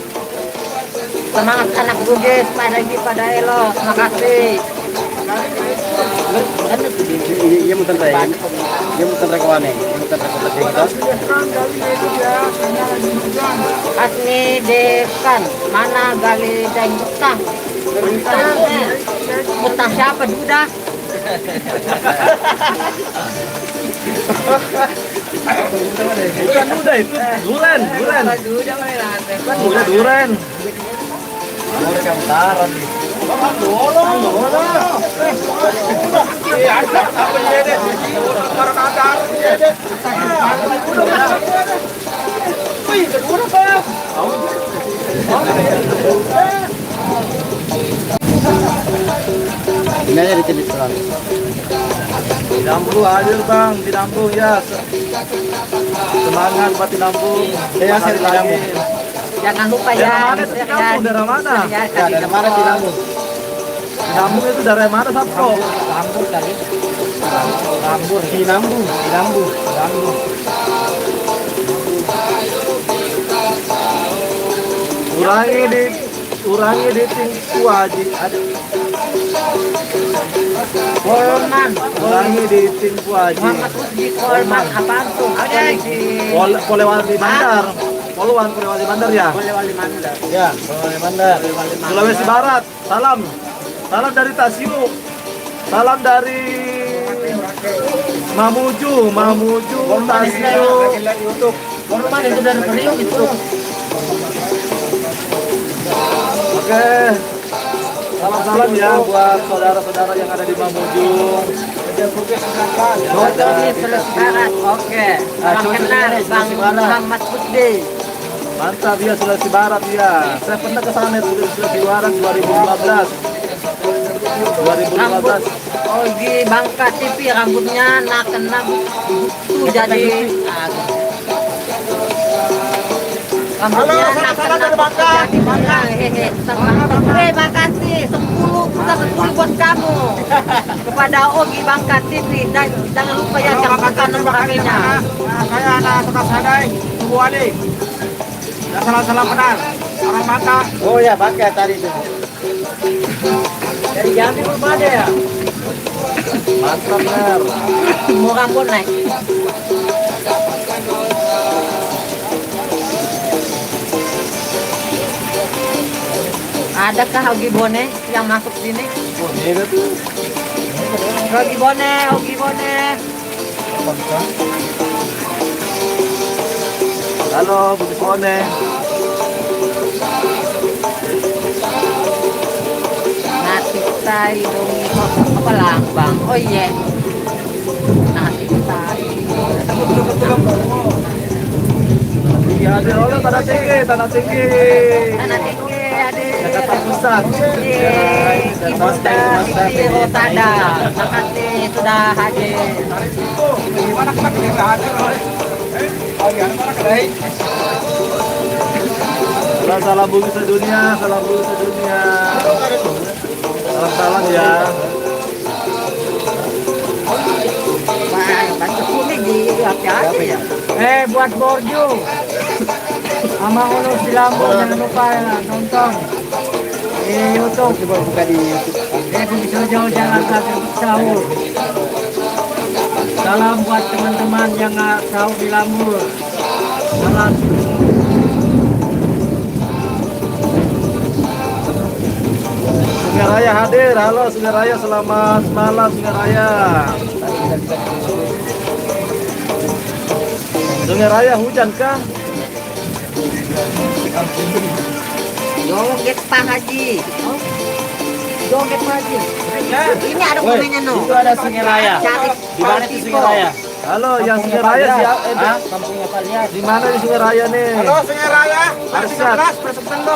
Speaker 3: Semangat anak Bugis, pada elo, terima kasih.
Speaker 1: Iya mutan saya. Iya mutan rekawane. Iya mutan rekawane kita.
Speaker 3: Asni Dekan, mana gali dan utang? Utang siapa sudah?
Speaker 5: Bukan udah itu duren. Udah duren.
Speaker 1: Ini aja dicebit selalu.
Speaker 5: Dampu hadir bang, di Dampu ya. Semangat buat di Dampu.
Speaker 1: Saya di Dampu.
Speaker 3: Jangan lupa
Speaker 5: Dari
Speaker 3: ya.
Speaker 5: mana di Dampu? Dari mana?
Speaker 3: Ya,
Speaker 1: Dari mana di Dampu?
Speaker 5: Di Dampu itu dari mana Sabko?
Speaker 3: Rambut kali.
Speaker 1: Di Dampu. Di Dampu.
Speaker 5: Urangi di tingku haji.
Speaker 3: Kolman.
Speaker 5: Urangi di tingku haji.
Speaker 3: Muhammad Rusdi Kolman apaan tuh? Ada di
Speaker 5: Polewali Bandar. Polewali Bandar ya.
Speaker 3: Wali Mandar.
Speaker 1: Ya, Polewali Bandar.
Speaker 5: Sulawesi Barat. Salam dari Tasio. Salam dari Mamuju Tasio.
Speaker 1: Korban itu dari Priok itu.
Speaker 5: Oke. Salam ya buat saudara-saudara yang ada di Mamuju.
Speaker 3: Foto di Sulawesi Barat. Oke. Salam kenal Bang Muhammad Rusdi.
Speaker 5: Mantap ya Sulawesi Barat ya. Saya pernah ke sana itu di Sulawesi Barat 2015.
Speaker 3: Rambut Ogi Bangka TV, rambutnya nak kena buku jadi rambutnya nak kena buku jadi
Speaker 6: Terima kasih 10 buat kamu kepada Ogi Bangka TV dan jangan lupa ya jangan nomor HP-nya.
Speaker 2: Saya anak Tukang Sadai, Ibu Wali. Salam benar. Orang Bangka.
Speaker 1: Oh ya, pakai tadi itu.
Speaker 3: Dari Jambi belum ada ya?
Speaker 1: Mantap, Ner.
Speaker 6: Mau rambut naik. Adakah Ogi Bone yang masuk sini?
Speaker 1: Oh, ini tuh.
Speaker 6: Ogi Bone, Ogi Bone.
Speaker 5: Halo, Budi Bone.
Speaker 6: Nasi tai dongi apa lambang? Oh iya. Nasi tai.
Speaker 5: Iya, ada oleh tanah tinggi, tanah tinggi.
Speaker 6: Tanah tinggi ada.
Speaker 5: Jakarta Pusat.
Speaker 6: Ibu Siti Rotada. Terima kasih sudah hadir.
Speaker 2: Gimana kita kita hadir?
Speaker 5: Salam bumi sedunia, salam bumi sedunia. Salam ya.
Speaker 6: Bantu kuning di hati-hati ya.
Speaker 3: Buat Borju sama Ulu Silambur jangan lupa ya, nonton di YouTube.
Speaker 1: Coba buka di YouTube.
Speaker 3: Bumi Sojo Jakarta sahur. Salam buat teman-teman yang nggak sahur di Lambur. Salam.
Speaker 5: Sungai Raya hadir. Halo Sungai Raya, selamat malam Sungai Raya. Sungai Raya hujan kah?
Speaker 6: Joget Pak Haji. Joget Pak Haji. Ini ada
Speaker 1: Woi,
Speaker 6: komennya no.
Speaker 1: itu ada Sungai Raya.
Speaker 6: Cari
Speaker 1: Di mana itu Sungai Raya?
Speaker 5: Halo, yang Sungai Raya siapa?
Speaker 1: Kampungnya Palias.
Speaker 5: Di mana di Sungai Raya nih?
Speaker 2: Halo Sungai Raya.
Speaker 5: Arsat.
Speaker 2: Persependo,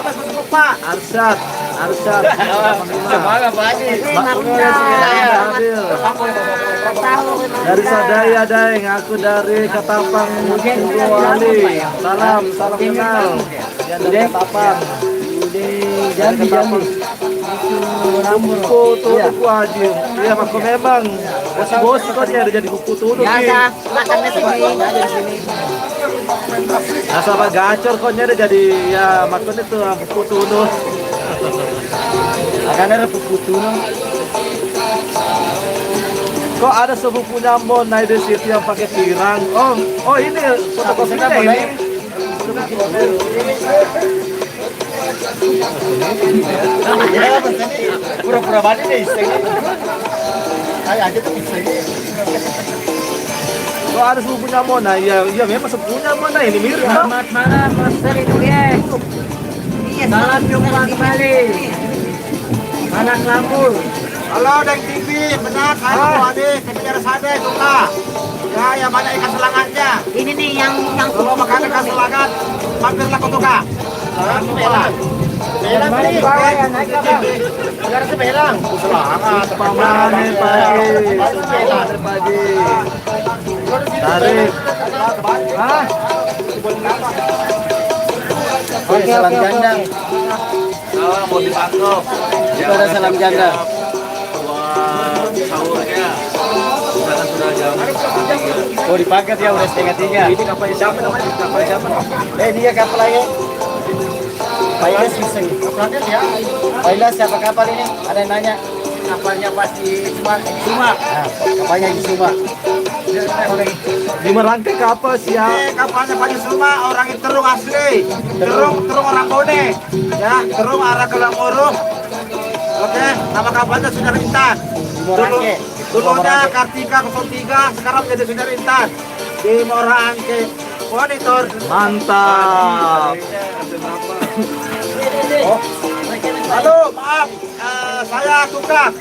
Speaker 2: Pak.
Speaker 5: Arsat.
Speaker 1: Semangat Pak Haji.
Speaker 6: Sungai
Speaker 1: Raya.
Speaker 5: Dari Sadaya Daeng, aku dari Ketapang Wali. Salam kenal. Yang dari Ketapang.
Speaker 1: Jambi.
Speaker 5: Kuku tuh aja. Iya, aku memang bos kok nyari jadi kuku tuh.
Speaker 6: Biasa, makannya segini.
Speaker 5: Asal gacor kok nyari jadi ya makan itu kuku tuh.
Speaker 1: Akan ada putu.
Speaker 5: Kok ada sepupunya Mon naik di situ yang pakai pirang? Oh ini fotokopinya ini.
Speaker 1: Pura-pura balik deh iseng. Kayak aja tuh iseng.
Speaker 5: Kok ada sepupunya Mona? Ya memang sepupunya Mona ini mirip.
Speaker 3: Selamat malam Mas Ferry Turies. Salam jumpa kembali. Anak Lambur.
Speaker 2: Halo Deng TV, benar saya Ibu Wali, kejar Sadai suka. Ya, yang banyak ikan selangatnya.
Speaker 6: Ini nih yang
Speaker 2: Kalau makan ikan selangat, mampirlah ke tukang. Jangan lupa.
Speaker 5: Pamane pagi. Tarik.
Speaker 1: Oke, salam janda.
Speaker 5: Mau ditangkap.
Speaker 1: Itu ada salam janda.
Speaker 5: Sahurnya. Sudah jam.
Speaker 1: Oh, dipaket ya udah 2:30.
Speaker 5: Ini kapal siapa namanya? Kapal siapa?
Speaker 1: Dia kapal lagi. Pailas iseng. Pailas siapa kapal ini? Ada yang nanya.
Speaker 2: Kapalnya pasti Suma.
Speaker 1: Nah, kapalnya di Suma.
Speaker 5: Di merangkai kapal siapa?
Speaker 2: Kapalnya Pak Suma, orang itu Terung asli. Terung orang Bone. Ya, Terung arah ke Lamuru. Oke, nama kapalnya Sunar Intan.
Speaker 1: Morangke.
Speaker 2: Dulunya Kartika 03, sekarang menjadi Sunar Intan. Di Morangke Monitor.
Speaker 5: Mantap.
Speaker 2: Halo, maaf, saya tukang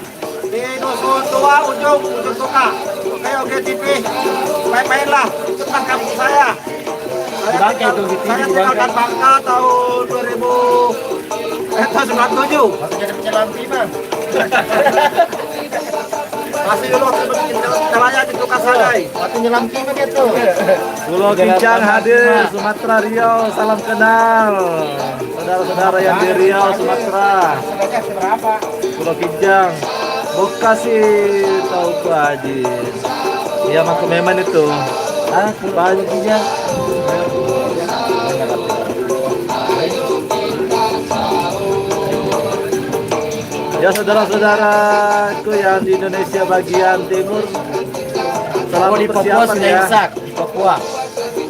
Speaker 2: di Dusun Tua Ujung Tukang. Oke TV, main-mainlah, cepat kampung saya. Saya tinggalkan Bangka tahun 97.
Speaker 1: Jadi penyelam Bima.
Speaker 2: Masih dulu caranya di Tukang Sadai.
Speaker 1: Waktu nyelam Bima gitu.
Speaker 5: Pulau Kincang hadir, Sumatera Riau, salam kenal. saudara-saudara yang di Riau, Sumatera, Pulau Kijang, Bekasi, tahu Pak Haji. Iya, Mang Kememan itu.
Speaker 3: Ah, Pak Haji Kijang.
Speaker 5: Ya saudara-saudaraku yang di Indonesia bagian timur, selamat
Speaker 1: di Papua
Speaker 5: persiapan
Speaker 1: sudah
Speaker 5: ya.
Speaker 1: imsak. Di Papua.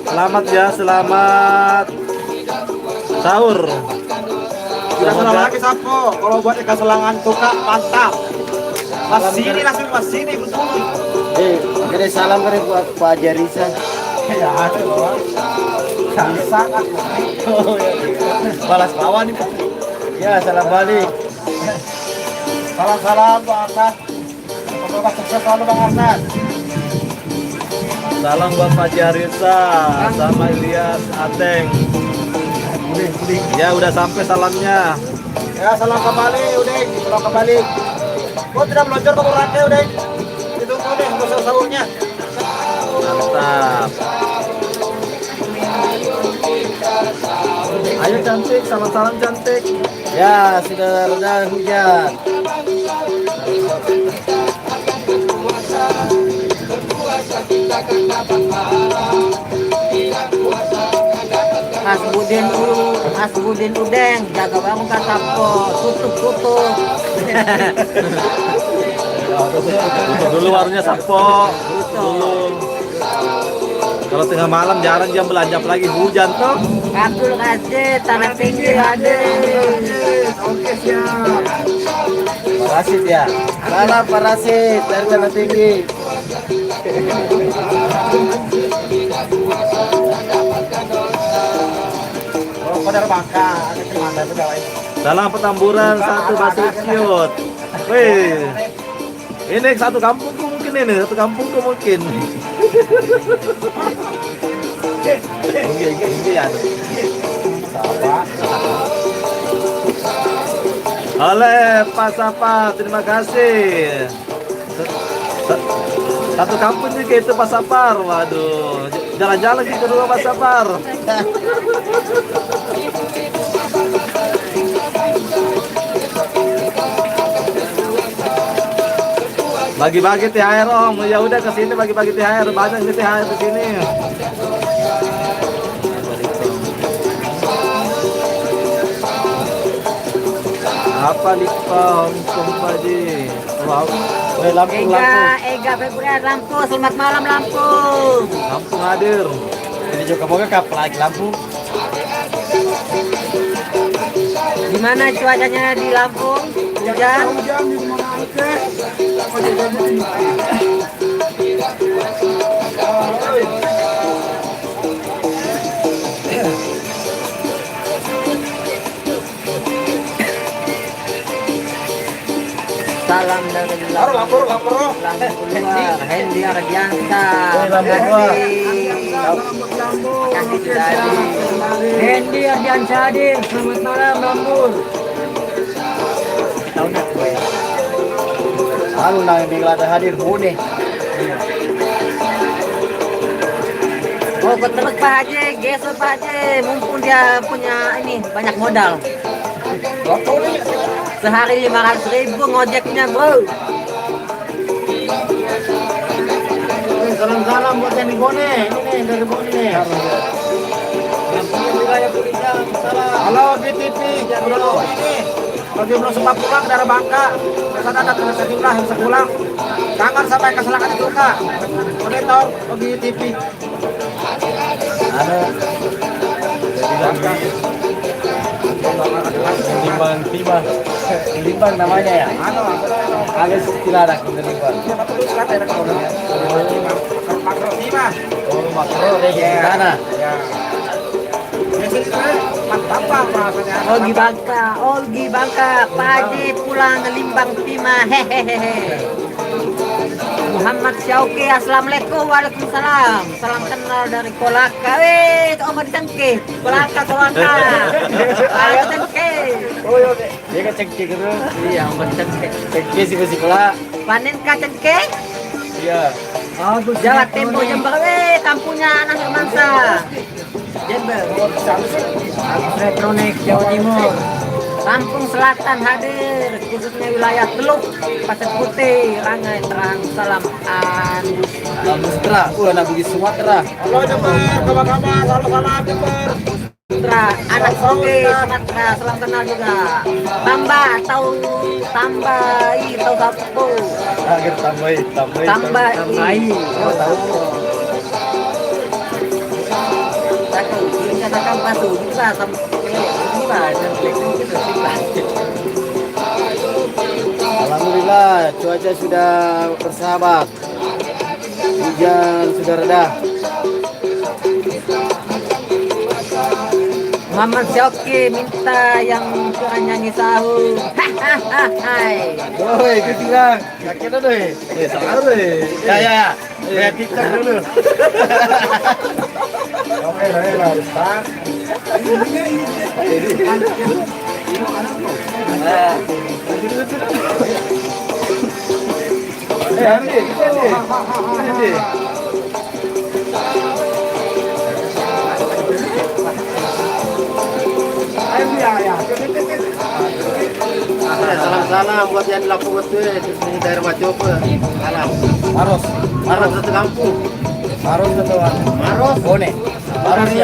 Speaker 5: Selamat ya, selamat sahur.
Speaker 2: Tidak salah lagi Sapo. Kalau buat ikan selangan tukak mantap. Mas sini langsung mas sini betul.
Speaker 1: Gede salam kare buat Pak Jarisa.
Speaker 2: Ya ada bawa. Sangat.
Speaker 1: Balas kawan itu. Ya, salam balik.
Speaker 2: Salam Bang Arsan. Semoga sukses selalu Bang Arsan.
Speaker 5: Salam buat Pak Jarisa sama Ilyas Ateng. Ya udah sampai salamnya.
Speaker 2: Ya salam kembali udah. Salam kembali. Kau tidak meluncur ke Boracay udah. Ditunggu deh untuk sahurnya.
Speaker 5: Mantap. Ayo cantik, salam-salam cantik.
Speaker 1: Ya, sudah reda hujan.
Speaker 6: Mas Budin Udeng, jaga bangun kan Sapo, tutup.
Speaker 5: Tutup dulu warungnya Sapo. Tutup dulu. Kalau tengah malam jarang jam belanja apalagi hujan toh.
Speaker 6: Abdul Qadir, Tanah Tinggi hadir.
Speaker 1: Oke, siap. Parasit ya. Salam parasit dari Tanah Tinggi.
Speaker 2: Kalau kau dari Bangka, ada kemana pegawai?
Speaker 5: Salam Petamburan satu Basukiot. Wih. Ini satu kampungku mungkin ini, satu kampungku mungkin. Oleh Pak Sapa, terima kasih. Satu kampung juga itu Pak Sapar. Waduh, jalan-jalan ke kedua Pak Sapar. Bagi-bagi THR Om. Ya udah ke sini bagi-bagi THR, banyak nih THR di sini. Apa nih Pak Hongkong Pak Ji? Wow. Lampung.
Speaker 6: Ega Februari Lampung, selamat malam Lampung.
Speaker 5: Lampung hadir.
Speaker 1: Ini juga mau ke lagi lampu.
Speaker 6: Gimana cuacanya di Lampung? Hujan? Salam dari
Speaker 2: Lapor.
Speaker 6: Lampung luar, Hendy Ardiansa. Kasih tadi. Hendy Ardiansa hadir. Selamat malam Lampung. Tahu nak gue.
Speaker 1: Lalu nang di Gelada hadir bune.
Speaker 6: Oh, terus Pak Haji, geser Pak Haji, mumpung dia punya ini banyak modal. Sehari 500.000 ngojeknya bro.
Speaker 1: Salam-salam buat yang di Bone. Ini nih dari Bone nih. Wilayah Pulijang. Salam.
Speaker 2: Halo BTP, udah ini. Bagi belum sempat pulang dari Bangka, biasanya ada terus jumlah yang sepulang. Jangan sampai kesalahan itu kak. Monitor bagi TV.
Speaker 1: Ada Limbang tiba. Limbang namanya ya. Agak Ciladak Limbang.
Speaker 2: Siapa tulis kata ada kalau makro lima.
Speaker 1: Oh, makro deh di sana.
Speaker 2: Ya. Biasanya mantap rasanya.
Speaker 6: Olgi Bangka, Pak Haji pulang ke Limbang Timah, hehehe. Muhammad Syauki, assalamualaikum, waalaikumsalam. Salam kenal dari Kolaka, Omar Cengke, Kolaka. Ayo Cengke.
Speaker 1: Oh, iya. Dia kan cengkeh gitu.
Speaker 6: Iya, Omar Cengke.
Speaker 1: Cengkeh sih masih kelah.
Speaker 6: Panen kah Cengke?
Speaker 1: Iya.
Speaker 6: Jawa Timur Jember, kampungnya anak Hermansa. Jember.
Speaker 3: Agus Elektronik Jawa Timur.
Speaker 6: Lampung Selatan hadir, khususnya wilayah Teluk, Pasir Putih, Rangai, Terang, Salam,
Speaker 1: Mustra, anak Bugis Sumatera.
Speaker 6: Sumatera, anak Soge, Sumatera, salam kenal juga. Tambah, tahu satu.
Speaker 1: Akhir tambahi.
Speaker 3: Tambahi.
Speaker 6: Oh, tahu. Satu, ini katakan batu, bisa sampai
Speaker 1: Alhamdulillah cuaca sudah bersahabat. Hujan sudah reda.
Speaker 6: Muhammad Syoki minta yang suara nyanyi sahur. Hai.
Speaker 1: Woi, ketinggalan. Yakin ada deh. Salah deh. Ya. Lihat TikTok dulu. Oke, Pak. Salam-salam buat yang laku betul di daerah Macope. Salam. Maros satu kampung. Maros. Bone. Dari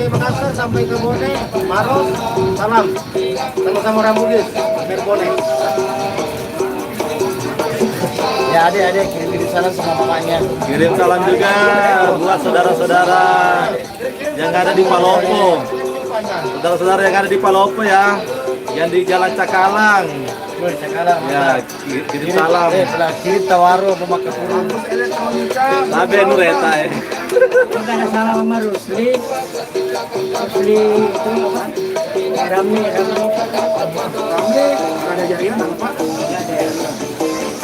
Speaker 1: Makassar sampai ke Bone. Maros. Salam. Sama-sama orang Bugis. Dari Bone. Ya adik-adik kirim salam sama mamanya.
Speaker 5: Kirim salam juga buat saudara-saudara yang ada di Palopo. Saudara-saudara yang ada di Palopo ya, yang di Jalan Cakalang. Ya, kirim salam.
Speaker 1: Kirim tawaro memakai kurung.
Speaker 5: Sabe Nureta ya.
Speaker 3: Juga ada salam sama Rusli itu Rami
Speaker 4: Ada jaringan apa Pak?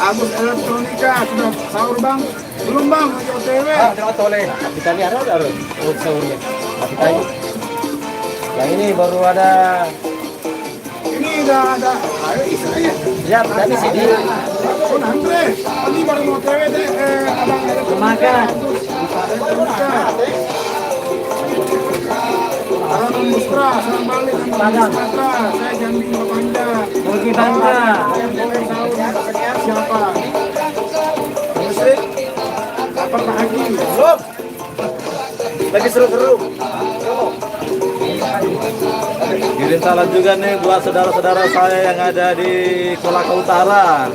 Speaker 4: Agus Elektronika sudah sahur Bang? Belum Bang, lagi OTW.
Speaker 1: Tengok toleh. Kita lihat ada untuk sahurnya. Kita yang ini baru ada.
Speaker 4: Ini udah ada. Ayo istilahnya.
Speaker 1: Ya, tadi sini.
Speaker 4: Bang Andre, ini baru mau OTW deh. Abang
Speaker 3: makan.
Speaker 4: Halo Mustra, salam balik sama Sumatera. Saya Jambi Bapanda.
Speaker 3: Bogi Bangka.
Speaker 4: Siapa? Musrik. Apa Pak Haji?
Speaker 1: Belum. Lagi seru-seru.
Speaker 5: Kirim salam juga nih buat saudara-saudara saya yang ada di Kolaka Utara,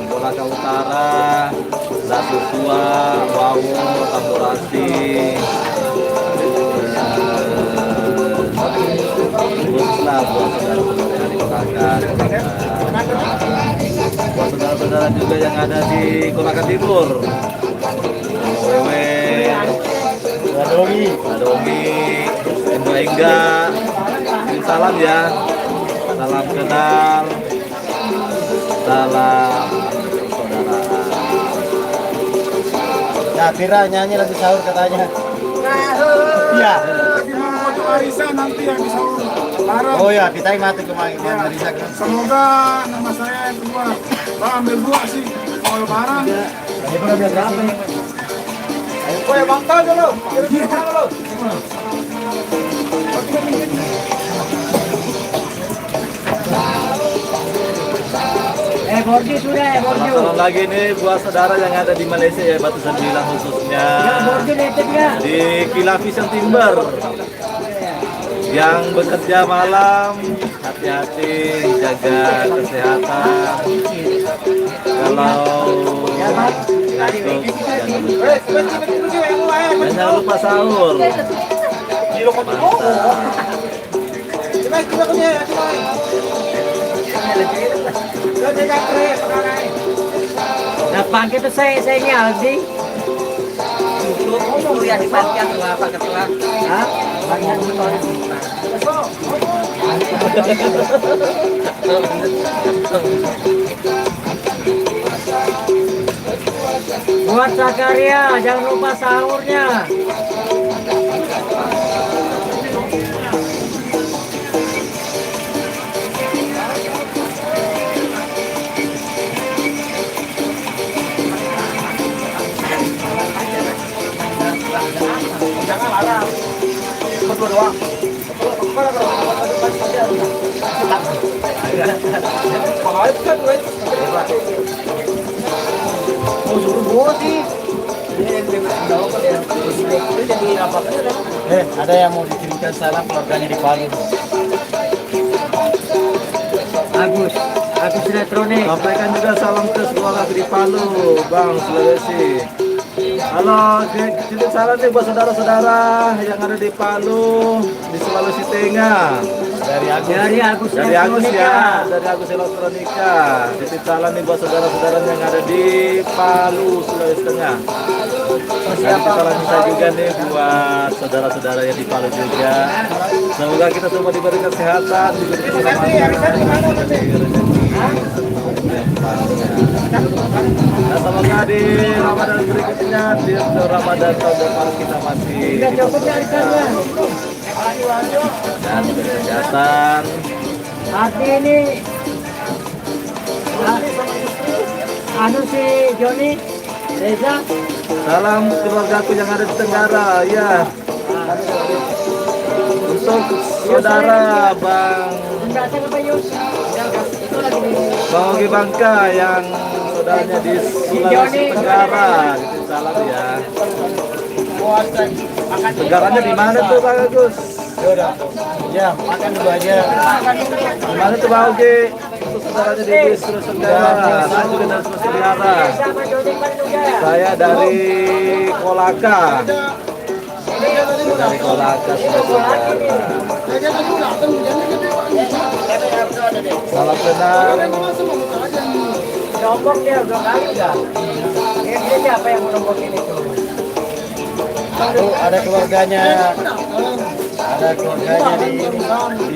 Speaker 5: Dasusua, Wawo, Tamborasi. Teruslah buat saudara-saudara yang di Kolaka. Buat saudara-saudara juga yang ada di Kolaka Timur. Wewe, Adomi, Engga, kirim salam ya. Salam kenal, salam persaudaraan.
Speaker 1: Ya, Pira nyanyi lagi sahur katanya. Iya.
Speaker 4: Lagi mau foto arisan nanti yang di sahur bareng.
Speaker 1: Oh ya, kita yang mati kemarin dari Zakat.
Speaker 4: Semoga nama saya yang keluar. Bang ambil dua sih. Kalau lebaran.
Speaker 1: Ini pun biasa berapa ya? Ayo, ya Bang Tau dulu. Kirim salam dulu.
Speaker 3: Borju sudah, Borju.
Speaker 5: Salam lagi nih buat saudara yang ada di Malaysia ya, Batu Sembilan khususnya.
Speaker 3: Borju netep ya.
Speaker 5: Di Kilang Vision Timber yang bekerja malam, hati-hati, jaga kesehatan. Kalau ngantuk, jangan lupa sahur.
Speaker 3: Depan kita saya Aldi.
Speaker 6: Itu yang dipanjang sama Pak Ketua.
Speaker 3: Hah? Buat Zakaria, jangan lupa sahurnya.
Speaker 1: Jangan larang. Berdua doang. Oh, suruh gua sih. Ada yang mau dikirimkan salam keluarganya di Palu.
Speaker 3: Agus Elektronik.
Speaker 5: Sampaikan juga salam ke sekolah di Palu, Bang Sulawesi. Halo, titip salam nih buat saudara-saudara yang ada di Palu, di Sulawesi Tengah. Dari Agus ya, dari Agus Elektronika. Titip salam nih buat saudara-saudara yang ada di Palu, Sulawesi Tengah. Dan kita lanjutkan juga nih buat saudara-saudara yang di Palu juga. Semoga kita semua diberi kesehatan, diberi keselamatan. Nah, semoga di Ramadan berikutnya, di Ramadan tahun depan kita masih dan kesehatan.
Speaker 3: Hati ini anu si Joni Reza.
Speaker 5: Salam keluargaku yang ada di Tenggara, ya. Untuk saudara Bang Ogi Bangka yang saudaranya di Sulawesi Tenggara, gitu salam ya. Tenggaranya di mana tuh Bang Agus?
Speaker 1: Ya, makan dulu aja.
Speaker 5: Di mana tuh Bang Ogi? Untuk saudaranya di Sulawesi Tenggara, saya juga dari Sulawesi Tenggara. Saya dari Kolaka. Dari Kolaka, Sulawesi Tenggara. Salam kenal.
Speaker 3: Nombok dia udah kali udah. Ini siapa yang menombokin itu?
Speaker 1: Ada keluarganya di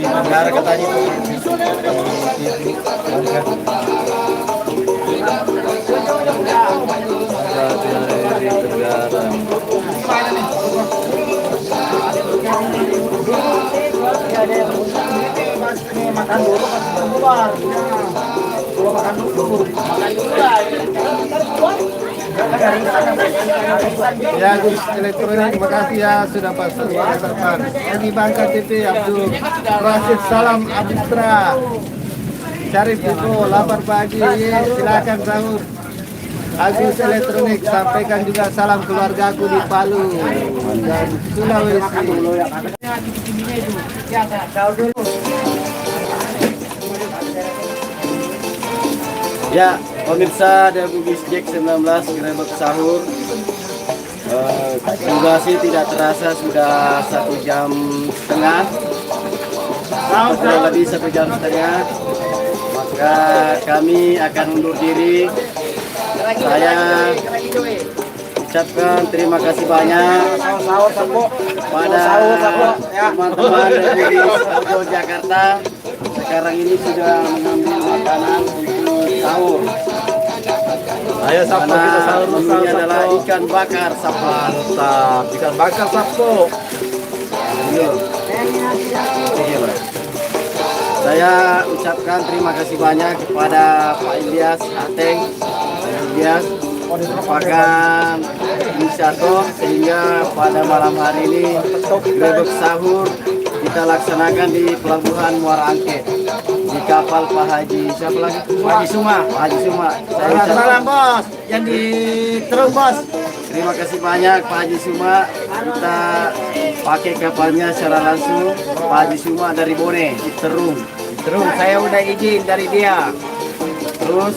Speaker 1: negara katanya itu di Bangka.
Speaker 5: Dari Tenggara.
Speaker 1: Makan dulu kan keluar. Kalau makan dulu. Ya Gus Elektronik, terima kasih ya sudah pasang depan. Ini Bangka TV Abdul Rasid Salam Abistra. Syarif Diko lapar pagi, silakan sahur. Agus Elektronik sampaikan juga salam keluargaku di Palu dan Sulawesi. Ya, pemirsa dari Bugis Jack 19 Gerebek Sahur. Durasi tidak terasa sudah 1 jam setengah, kurang lebih 1 jam setengah. Maka kami akan undur diri. Saya ucapkan terima kasih banyak pada teman-teman dari Audio Jakarta. Sekarang ini sudah mengambil makanan untuk sahur.
Speaker 5: Ayo Sabtu kita sahur bersama.
Speaker 1: Menunya adalah ikan bakar Sabtu.
Speaker 5: Mantap, ikan bakar Sabtu.
Speaker 1: Saya ucapkan terima kasih banyak kepada Pak Ilyas Ateng. Ilyas merupakan inisiator sehingga pada malam hari ini Gerebek Sahur kita laksanakan di Pelabuhan Muara Angke di kapal Pak Haji, siapa lagi? Pak Haji Suma. Pak Haji Suma. Salam bos, yang di Terung bos. Terima kasih banyak Pak Haji Suma. Kita pakai kapalnya secara langsung. Pak Haji Suma dari Bone di Terung. Saya udah izin dari dia. Terus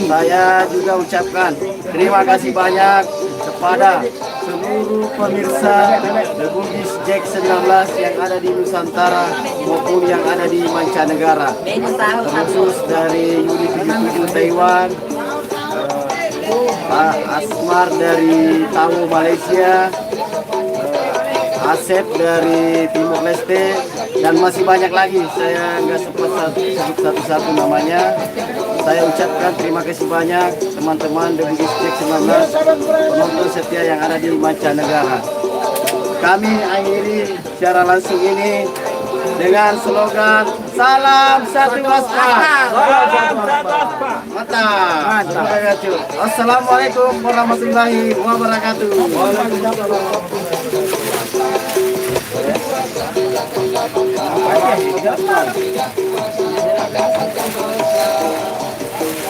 Speaker 1: saya juga ucapkan terima kasih banyak kepada seluruh pemirsa The Bugis Jack 19 yang ada di Nusantara maupun yang ada di mancanegara, terkhusus dari Unit 77 Taiwan, Pak Asmar dari Taiwan Malaysia, Asep dari Timor Leste, dan masih banyak lagi. Saya nggak sempat sebut satu-satu namanya. Saya ucapkan terima kasih banyak teman-teman The Bugis Jack 19, penonton setia yang ada di mancanegara. Kami akhiri secara langsung ini dengan slogan Salam Satu Waspa. Mantap. Assalamualaikum warahmatullahi wabarakatuh. Ada